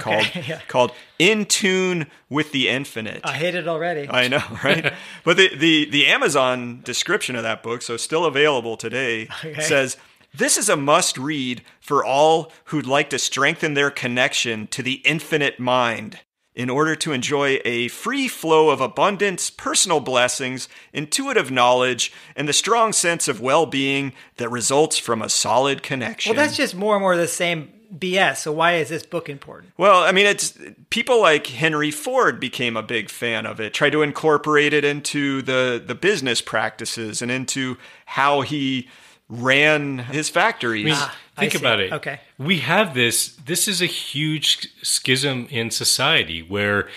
S3: called In Tune with the Infinite.
S1: I hate it already.
S3: I know, right? But the Amazon description of that book, so still available today, says, "This is a must-read for all who'd like to strengthen their connection to the infinite mind in order to enjoy a free flow of abundance, personal blessings, intuitive knowledge, and the strong sense of well-being that results from a solid connection."
S1: Well, that's just more and more the same BS. So why is this book important?
S3: Well, I mean, it's people like Henry Ford became a big fan of it, tried to incorporate it into the business practices and into how he ran his factories.
S2: I mean, think about it.
S1: Okay.
S2: We have this is a huge schism in society where,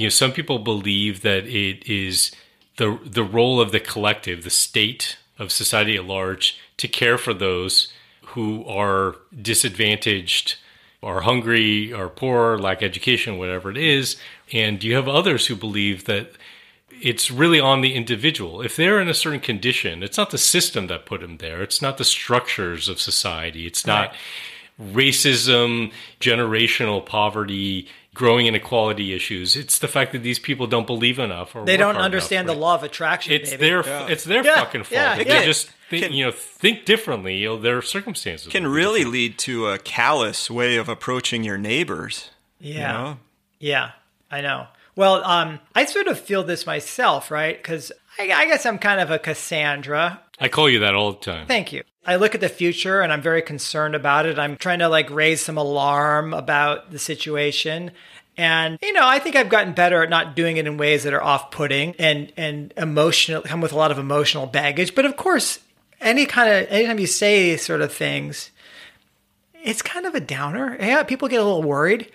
S2: some people believe that it is the role of the collective, the state of society at large, to care for those who are disadvantaged, are hungry, are poor, lack education, whatever it is. And you have others who believe that it's really on the individual. If they're in a certain condition, it's not the system that put them there. It's not the structures of society. It's not racism, generational poverty, growing inequality issues. It's the fact that these people don't believe enough, or
S1: they
S2: work
S1: don't
S2: hard
S1: understand
S2: enough,
S1: the law of attraction.
S2: It's
S1: baby.
S2: their fucking fault.
S1: Yeah,
S2: If
S1: yeah.
S2: they just think differently. Their circumstances
S3: Can
S2: will be
S3: really
S2: different.
S3: lead to a callous way of approaching your neighbors.
S1: Yeah.
S3: You know?
S1: Yeah, I know. Well, I sort of feel this myself, right? Because I guess I'm kind of a Cassandra.
S2: I call you that all the time.
S1: Thank you. I look at the future and I'm very concerned about it. I'm trying to raise some alarm about the situation. And, I think I've gotten better at not doing it in ways that are off-putting and emotional, come with a lot of emotional baggage. But of course, anytime you say these sort of things, it's kind of a downer. Yeah, people get a little worried.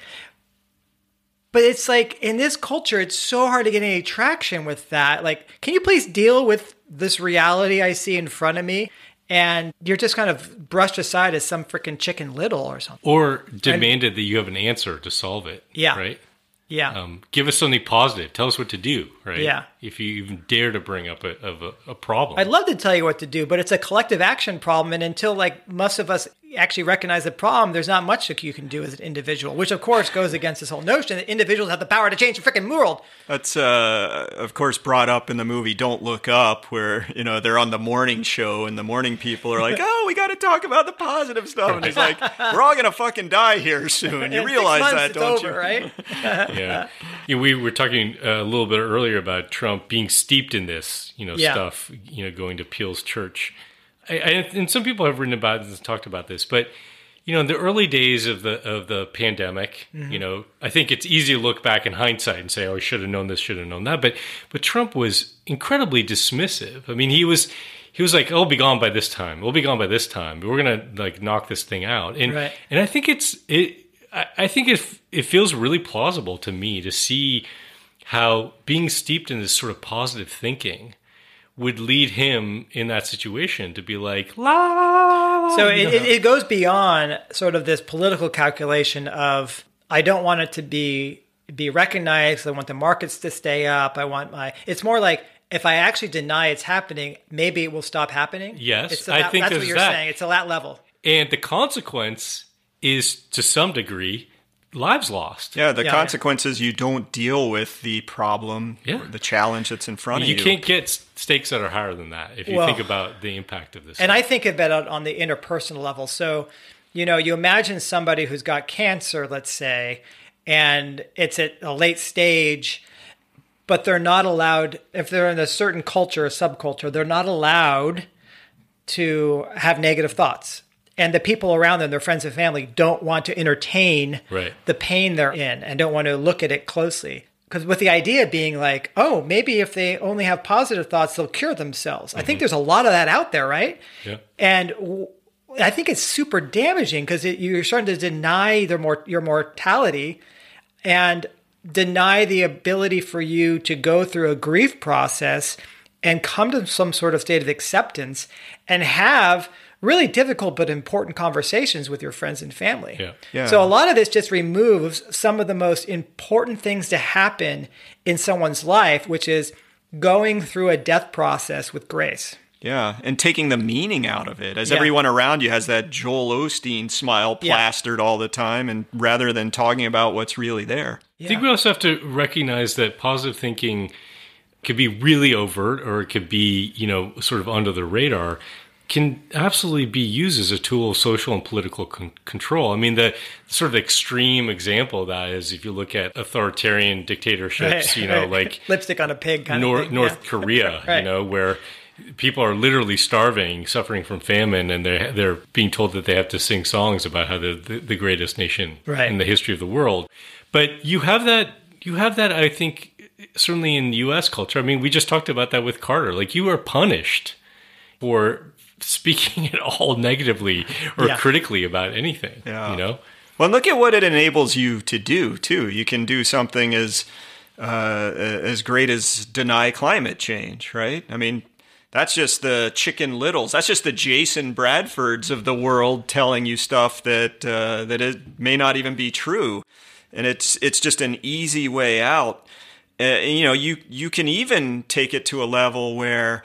S1: But it's in this culture, it's so hard to get any traction with that. Can you please deal with this reality I see in front of me? And you're just kind of brushed aside as some freaking Chicken Little or something.
S2: Or demanded that you have an answer to solve it.
S1: Yeah.
S2: Right?
S1: Yeah.
S2: Give us something positive. Tell us what to do, right?
S1: Yeah.
S2: If you even dare to bring up a problem.
S1: I'd love to tell you what to do, but it's a collective action problem. And until most of us actually recognize the problem, there's not much that you can do as an individual, which of course goes against this whole notion that individuals have the power to change the freaking world.
S3: That's, of course, brought up in the movie Don't Look Up, where, they're on the morning show and the morning people are like, oh, we got to talk about the positive stuff. And he's like, we're all going to fucking die here soon. You realize that, don't you?
S1: Right?
S2: Yeah. We were talking a little bit earlier about Trump being steeped in this, stuff, going to Peel's church. And some people have written about this and talked about this, but in the early days of the pandemic, I think it's easy to look back in hindsight and say, "Oh, I should have known this, should have known that." But Trump was incredibly dismissive. I mean, he was like, "Oh, be gone by this time. We'll be gone by this time. We're gonna knock this thing out." And
S1: right.
S2: and I think I think it feels really plausible to me to see how being steeped in this sort of positive thinking would lead him in that situation to be like, la, la, la, la.
S1: So it goes beyond sort of this political calculation of, I don't want it to be recognized. I want the markets to stay up. It's more like, if I actually deny it's happening, maybe it will stop happening.
S2: Yes,
S1: I think that's what you're
S2: that.
S1: saying. It's at that level.
S2: And the consequence is, to some degree, lives lost.
S3: Yeah, the consequence is you don't deal with the problem, or the challenge that's in front of you.
S2: You can't get stakes that are higher than that if you think about the impact of this.
S1: And I think of it on the interpersonal level. So, you imagine somebody who's got cancer, let's say, and it's at a late stage, but they're not allowed, if they're in a certain culture or subculture, they're not allowed to have negative thoughts. And the people around them, their friends and family, don't want to entertain the pain they're in and don't want to look at it closely. Because with the idea being like, oh, maybe if they only have positive thoughts, they'll cure themselves. I think there's a lot of that out there, right?
S2: Yeah.
S1: And I think it's super damaging because you're starting to deny your mortality and deny the ability for you to go through a grief process and come to some sort of state of acceptance and have really difficult but important conversations with your friends and family.
S2: Yeah.
S3: Yeah.
S1: So a lot of this just removes some of the most important things to happen in someone's life, which is going through a death process with grace.
S3: Yeah, and taking the meaning out of it, as everyone around you has that Joel Osteen smile plastered all the time, and rather than talking about what's really there.
S2: I think we also have to recognize that positive thinking could be really overt, or it could be, sort of under the radar, can absolutely be used as a tool of social and political control. I mean, the sort of extreme example of that is if you look at authoritarian dictatorships, like
S1: lipstick on a pig kind of thing.
S2: North Korea, where people are literally starving, suffering from famine, and they're being told that they have to sing songs about how they're the greatest nation in the history of the world. But you have that, I think, certainly in U.S. culture. I mean, we just talked about that with Carter. Like, you are punished for speaking at all negatively or critically about anything, Well,
S3: look at what it enables you to do, too. You can do something as great as deny climate change, right? I mean, that's just the Chicken Littles. That's just the Jason Bradfords of the world telling you stuff that it may not even be true. And it's just an easy way out. You can even take it to a level where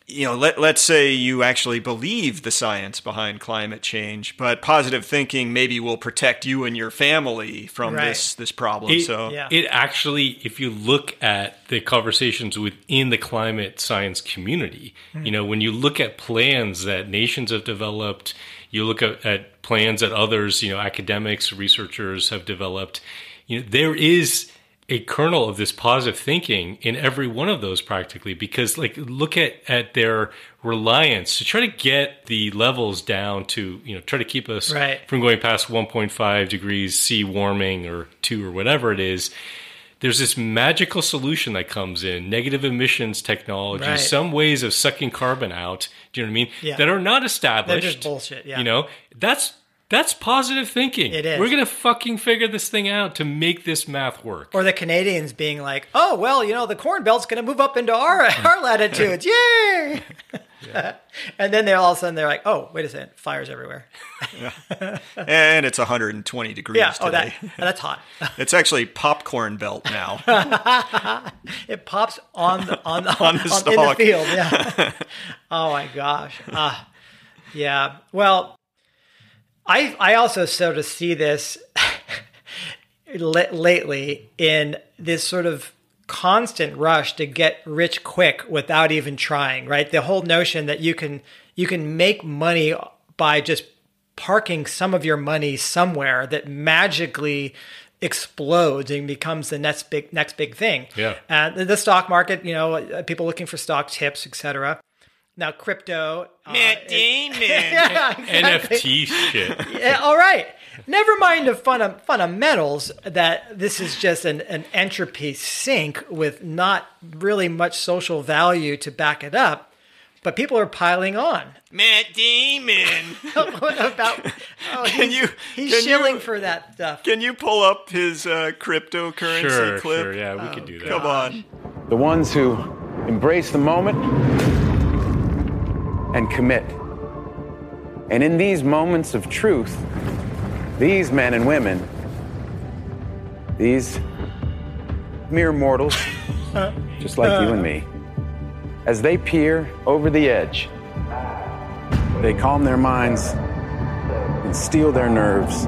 S3: let's say you actually believe the science behind climate change, but positive thinking maybe will protect you and your family from this problem.
S2: It actually, if you look at the conversations within the climate science community, when you look at plans that nations have developed, you look at plans that others, academics, researchers have developed, there is a kernel of this positive thinking in every one of those practically, because look at their reliance to try to get the levels down to, try to keep us from going past 1.5 degrees C warming or 2 or whatever it is. There's this magical solution that comes in, negative emissions technology, some ways of sucking carbon out, do you know what I mean? Yeah. That are not established.
S1: They're just bullshit, yeah.
S2: That's positive thinking.
S1: It is.
S2: We're going to fucking figure this thing out to make this math work.
S1: Or the Canadians being like, oh, well, the Corn Belt's going to move up into our latitudes. Yay! Yeah. And then all of a sudden they're like, oh, wait a second, fire's everywhere.
S3: Yeah. And it's 120 degrees today.
S1: That's hot.
S3: It's actually popcorn belt now.
S1: It pops on the
S3: stalk.
S1: in the field. Yeah. Oh my gosh. Yeah. Well, I also sort of see this lately in this sort of constant rush to get rich quick without even trying, right? The whole notion that you can make money by just parking some of your money somewhere that magically explodes and becomes the next big thing.
S2: Yeah.
S1: The stock market, people looking for stock tips, etc. Now, crypto.
S3: Matt Damon.
S1: Yeah, exactly.
S2: NFT shit.
S1: Yeah, all right. Never mind the fundamentals that this is just an entropy sink with not really much social value to back it up. But people are piling on.
S3: Matt Damon.
S1: What about? He's shilling for that stuff.
S3: Can you pull up his cryptocurrency clip?
S2: Sure, yeah, we could do that.
S3: Come on.
S8: The ones who embrace the moment and commit. And in these moments of truth, these men and women, these mere mortals, just like you and me, as they peer over the edge, they calm their minds and steel their nerves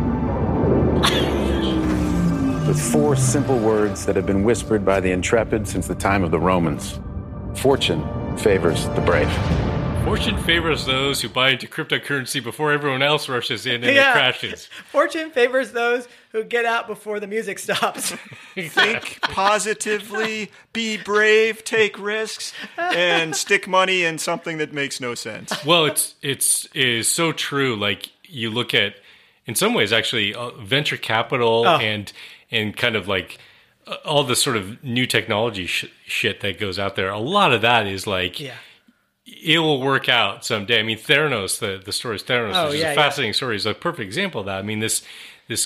S8: with 4 simple words that have been whispered by the intrepid since the time of the Romans. Fortune favors the brave.
S2: Fortune favors those who buy into cryptocurrency before everyone else rushes in and it crashes.
S1: Fortune favors those who get out before the music stops.
S3: Think positively, be brave, take risks, and stick money in something that makes no sense.
S2: Well, it is so true. Like you look at, in some ways, actually, venture capital and kind of like all the sort of new technology shit that goes out there. A lot of that is like. Yeah. It will work out someday. I mean, Theranos, the story is Theranos, which is a fascinating story, is a perfect example of that. I mean, this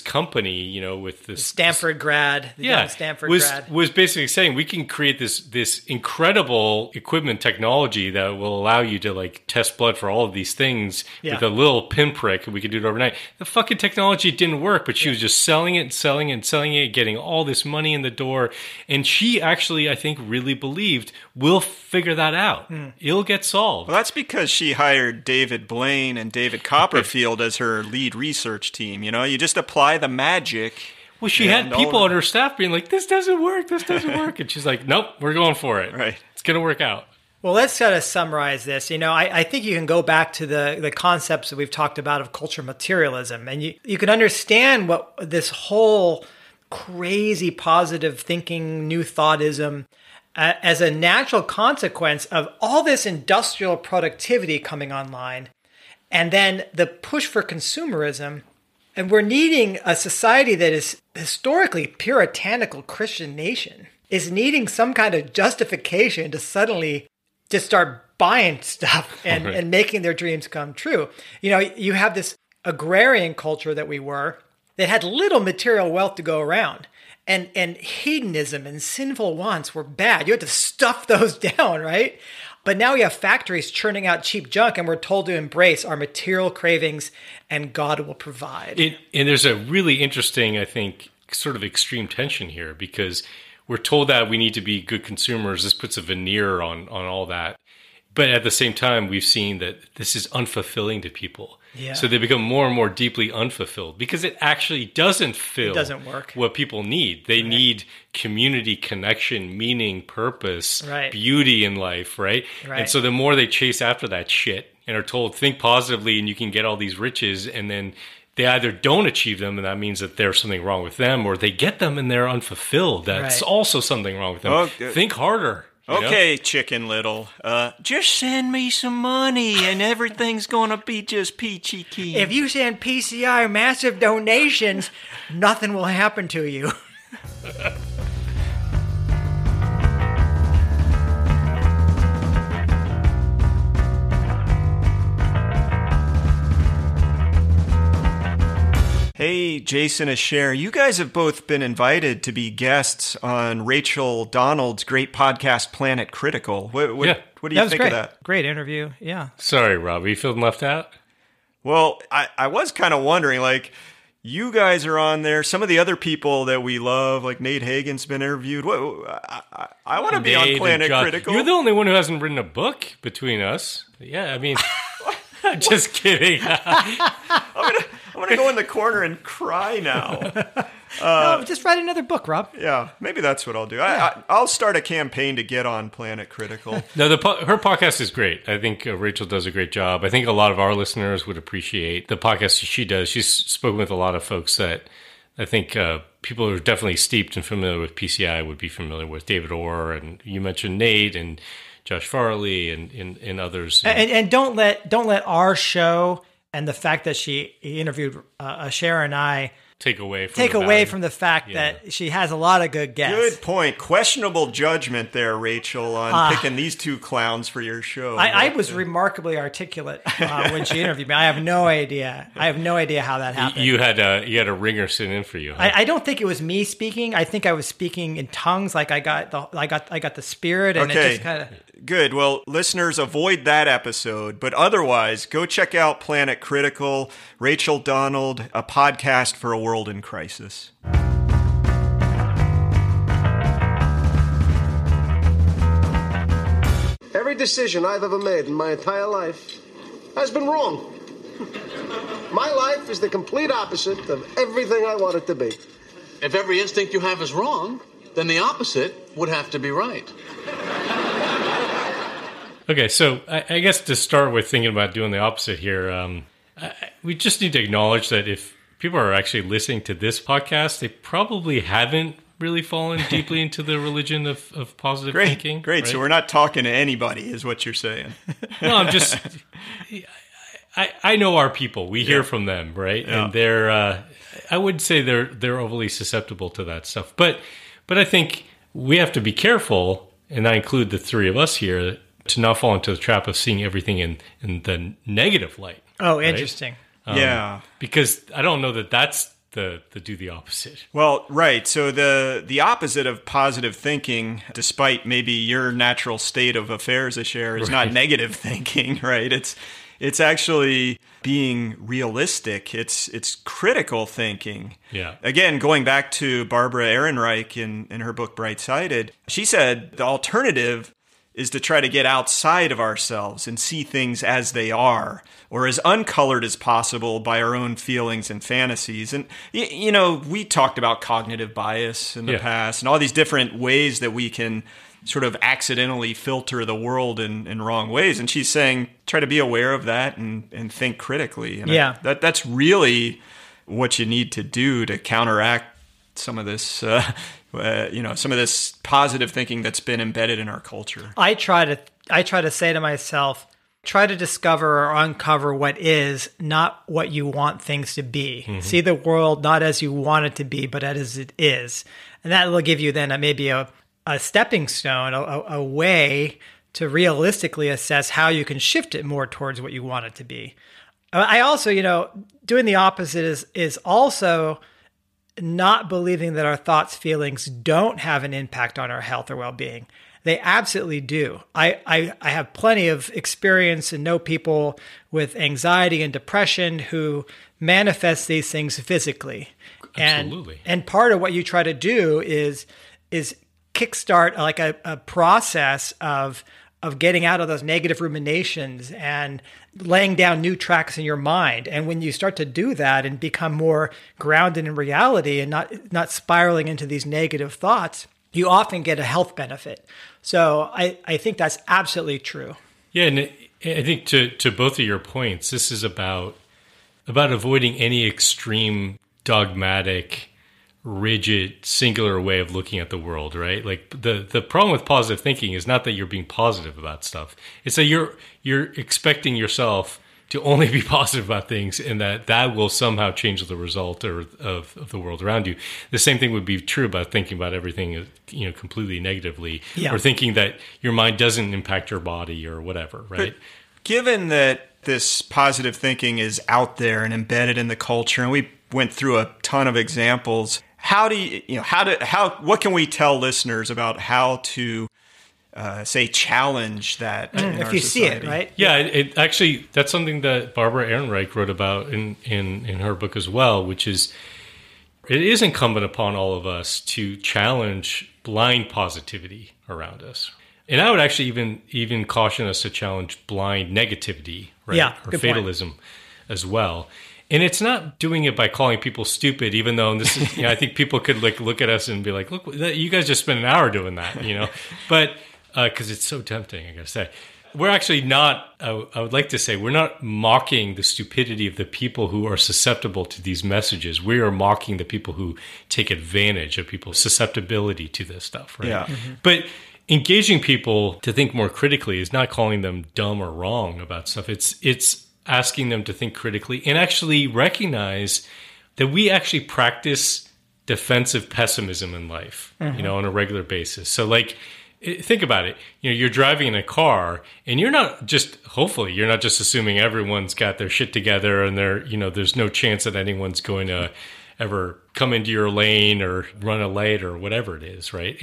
S2: company, with this
S1: Stanford grad, young Stanford grad,
S2: was basically saying we can create this incredible equipment technology that will allow you to like test blood for all of these things with a little pinprick, and we could do it overnight. The fucking technology didn't work, but she was just selling it, getting all this money in the door, and she actually, I think, really believed we'll figure that out. It'll get solved.
S3: Well, that's because she hired David Blaine and David Copperfield as her lead research team. You just apply the magic.
S2: Well, she had people on her staff being like, this doesn't work. And she's like, nope, we're going for it.
S3: Right.
S2: It's going to work out.
S1: Well, let's kind of summarize this. I think you can go back to the concepts that we've talked about of culture materialism. And you can understand what this whole crazy positive thinking, new thoughtism, as a natural consequence of all this industrial productivity coming online, and then the push for consumerism. And we're needing a society that is historically puritanical Christian nation is needing some kind of justification to suddenly just start buying stuff and making their dreams come true. You have this agrarian culture that we were that had little material wealth to go around. And hedonism and sinful wants were bad. You had to stuff those down, right? But now we have factories churning out cheap junk, and we're told to embrace our material cravings, and God will provide.
S2: And there's a really interesting, I think, sort of extreme tension here, because we're told that we need to be good consumers. This puts a veneer on all that. But at the same time, we've seen that this is unfulfilling to people.
S1: Yeah.
S2: So they become more and more deeply unfulfilled because it actually doesn't fill
S1: It doesn't work.
S2: what people need. They need community, connection, meaning, purpose,
S1: Right.
S2: beauty in life, right?
S1: Right.
S2: And so the more they chase after that shit and are told, think positively and you can get all these riches, and then they either don't achieve them, and that means that there's something wrong with them, or they get them and they're unfulfilled. That's
S1: Right.
S2: also something wrong with them.
S3: Okay.
S2: Think harder. you know?
S3: Okay, Chicken Little. Just send me some money and everything's gonna be just peachy keen.
S1: If you send PCI massive donations, nothing will happen to you.
S3: Hey, Jason and Cher, you guys have both been invited to be guests on Rachel Donald's great podcast, Planet Critical. What do you think
S1: great.
S3: of that?
S1: Great interview. Yeah.
S2: Sorry, Rob. Are you feeling left out?
S3: Well, I was kind of wondering, like, you guys are on there. Some of the other people that we love, like Nate Hagen's been interviewed. I want to be on Planet Critical.
S2: You're the only one who hasn't written a book between us. Yeah, I mean, just kidding.
S3: I'm gonna go in the corner and cry now.
S1: No, just write another book, Rob.
S3: Yeah, maybe that's what I'll do. I'll start a campaign to get on Planet Critical.
S2: No, her podcast is great. I think Rachel does a great job. I think a lot of our listeners would appreciate the podcast she does. She's spoken with a lot of folks that I think people who are definitely steeped and familiar with PCI would be familiar with. David Orr, and you mentioned Nate and Josh Farley and others.
S1: And don't let our show and the fact that she interviewed Cher and I
S2: take away
S1: from the fact that she has a lot of good guests.
S3: Good point. Questionable judgment there, Rachel, on picking these two clowns for your show.
S1: I was remarkably articulate when she interviewed me. I have no idea. How that happened.
S2: You had a ringer sit in for you. Huh?
S1: I don't think it was me speaking. I think I was speaking in tongues. Like I got the spirit, and it just kind of.
S3: Good. Well, listeners, avoid that episode. But otherwise, go check out Planet Critical, Rachel Donald, a podcast for a world in crisis.
S9: Every decision I've ever made in my entire life has been wrong. My life is the complete opposite of everything I want it to be.
S10: If every instinct you have is wrong, then the opposite would have to be right.
S2: Okay, so I guess to start with thinking about doing the opposite here, we just need to acknowledge that if people are actually listening to this podcast, they probably haven't really fallen deeply into the religion of positive thinking.
S3: Great, right? So we're not talking to anybody, is what you're saying.
S2: No, I'm just... I know our people. We hear from them, right? Yeah. And they're... I would say they're overly susceptible to that stuff. But I think we have to be careful, and I include the three of us here, to not fall into the trap of seeing everything in the negative light.
S1: Oh,
S2: right?
S1: interesting.
S3: Yeah.
S2: Because I don't know that that's the do the opposite.
S3: Well, right. So the opposite of positive thinking, despite maybe your natural state of affairs, Cher, is not negative thinking, right? It's actually being realistic. It's critical thinking.
S2: Yeah.
S3: Again, going back to Barbara Ehrenreich in her book Bright-Sided, she said the alternative is to try to get outside of ourselves and see things as they are, or as uncolored as possible by our own feelings and fantasies. And, you know, we talked about cognitive bias in the past and all these different ways that we can sort of accidentally filter the world in wrong ways. And she's saying, try to be aware of that and think critically. And that's really what you need to do to counteract some of this, some of this positive thinking that's been embedded in our culture.
S1: I try to say to myself, try to discover or uncover what is, not what you want things to be. Mm-hmm. See the world not as you want it to be, but as it is. And that will give you then maybe a stepping stone, a way to realistically assess how you can shift it more towards what you want it to be. I also, doing the opposite is also not believing that our thoughts, feelings don't have an impact on our health or well-being. They absolutely do. I have plenty of experience and know people with anxiety and depression who manifest these things physically.
S2: Absolutely.
S1: And part of what you try to do is kickstart like a process of of getting out of those negative ruminations and laying down new tracks in your mind. And when you start to do that and become more grounded in reality and not spiraling into these negative thoughts, you often get a health benefit. So I think that's absolutely true.
S2: Yeah, and I think to both of your points, this is about avoiding any extreme, dogmatic, rigid, singular way of looking at the world, right? Like the problem with positive thinking is not that you're being positive about stuff. It's that you're expecting yourself to only be positive about things, and that will somehow change the result of the world around you. The same thing would be true about thinking about everything, completely negatively, or thinking that your mind doesn't impact your body or whatever, right?
S3: But given that this positive thinking is out there and embedded in the culture, and we went through a ton of examples, what can we tell listeners about how to say challenge that
S1: if you see it, right?
S2: Yeah, it actually, that's something that Barbara Ehrenreich wrote about in her book as well, which is it is incumbent upon all of us to challenge blind positivity around us. And I would actually even caution us to challenge blind negativity, right?
S1: Yeah,
S2: or fatalism as well. And it's not doing it by calling people stupid, even though this is, I think people could look at us and be like, look, you guys just spent an hour doing that, but because it's so tempting, I gotta say. We're actually not, I would like to say, we're not mocking the stupidity of the people who are susceptible to these messages. We are mocking the people who take advantage of people's susceptibility to this stuff, right?
S3: Yeah.
S1: Mm-hmm.
S2: But engaging people to think more critically is not calling them dumb or wrong about stuff. It's asking them to think critically and actually recognize that we actually practice defensive pessimism in life, on a regular basis. So think about it. You're driving in a car and hopefully you're not just assuming everyone's got their shit together and there's no chance that anyone's going to ever come into your lane or run a light or whatever it is, right?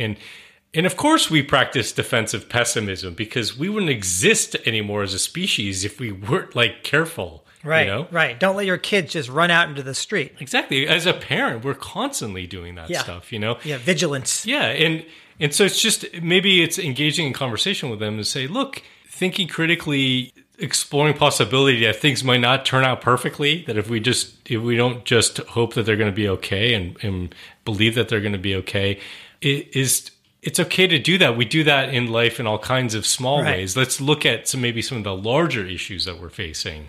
S2: And of course we practice defensive pessimism because we wouldn't exist anymore as a species if we weren't careful.
S1: Right, right. Don't let your kids just run out into the street.
S2: Exactly. As a parent, we're constantly doing that stuff,
S1: Yeah, vigilance.
S2: Yeah, and so it's just, maybe it's engaging in conversation with them and say, look, thinking critically, exploring possibility that things might not turn out perfectly, that if we don't just hope that they're going to be okay and believe that they're going to be okay, it's okay to do that. We do that in life in all kinds of small ways. Let's look at some of the larger issues that we're facing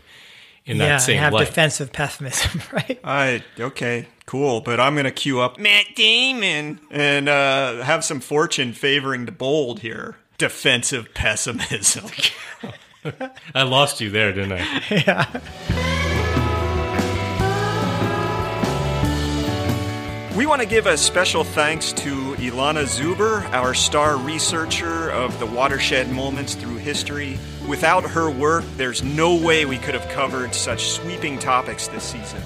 S2: in that same
S1: and have
S2: light.
S1: Defensive pessimism, right?
S3: Okay, cool. But I'm going to queue up Matt Damon and have some fortune favoring the bold here. Defensive pessimism.
S2: I lost you there, didn't I?
S1: Yeah.
S3: We want to give a special thanks to Ilana Zuber, our star researcher of the watershed moments through history. Without her work, there's no way we could have covered such sweeping topics this season.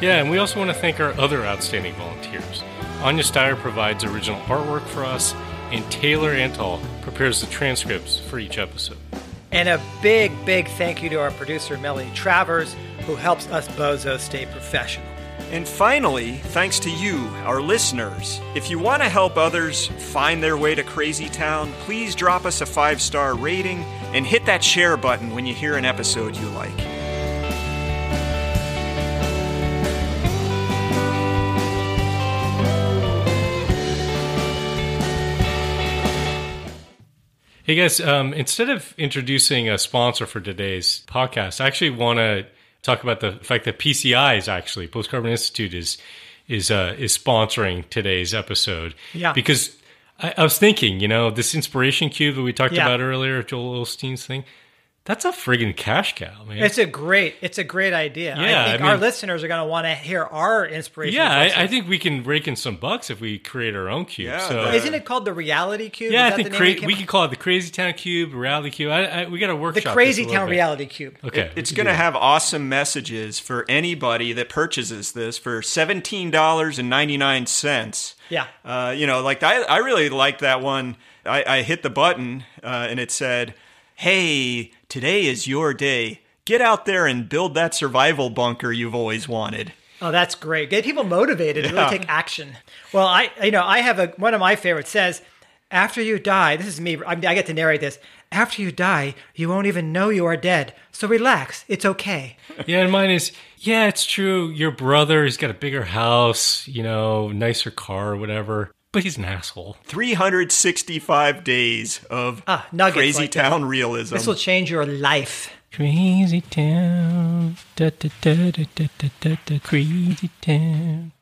S2: Yeah, and we also want to thank our other outstanding volunteers. Anya Steyer provides original artwork for us, and Taylor Antal prepares the transcripts for each episode.
S1: And a big, big thank you to our producer, Melanie Travers, who helps us bozos stay professional.
S3: And finally, thanks to you, our listeners. If you want to help others find their way to Crazy Town, please drop us a 5-star rating and hit that share button when you hear an episode you like.
S2: Hey guys, instead of introducing a sponsor for today's podcast, I actually want to talk about the fact that PCI is actually, Post Carbon Institute is sponsoring today's episode.
S1: Yeah.
S2: Because I was thinking, this inspiration cube that we talked about earlier, Joel Osteen's thing, that's a friggin' cash cow, man.
S1: It's a great idea.
S2: Yeah,
S1: I think our listeners are going to want to hear our inspiration.
S2: Yeah, I think we can rake in some bucks if we create our own cube.
S3: Yeah,
S2: so.
S1: Isn't it called the Reality Cube?
S2: Yeah,
S1: Is
S2: I
S1: that
S2: think
S1: the name
S2: we can call it the Crazy Town Cube, Reality Cube. We got to workshop
S1: the Crazy Town Reality Cube.
S2: Okay,
S3: it's going to have awesome messages for anybody that purchases this for $17.99.
S1: Yeah.
S3: I really liked that one. I hit the button and it said, "Hey, today is your day. Get out there and build that survival bunker you've always wanted."
S1: Oh, that's great. Get people motivated to really take action. Well, I have one of my favorites says, after you die, this is me, I get to narrate this. After you die, you won't even know you are dead. So relax. It's okay.
S2: Yeah, and mine is, yeah, it's true. Your brother, he's got a bigger house, you know, nicer car or whatever. But he's an asshole.
S3: 365 days of crazy
S1: like
S3: town realism.
S1: This will change your life.
S2: Crazy town. Da, da, da, da, da, da, da, crazy town.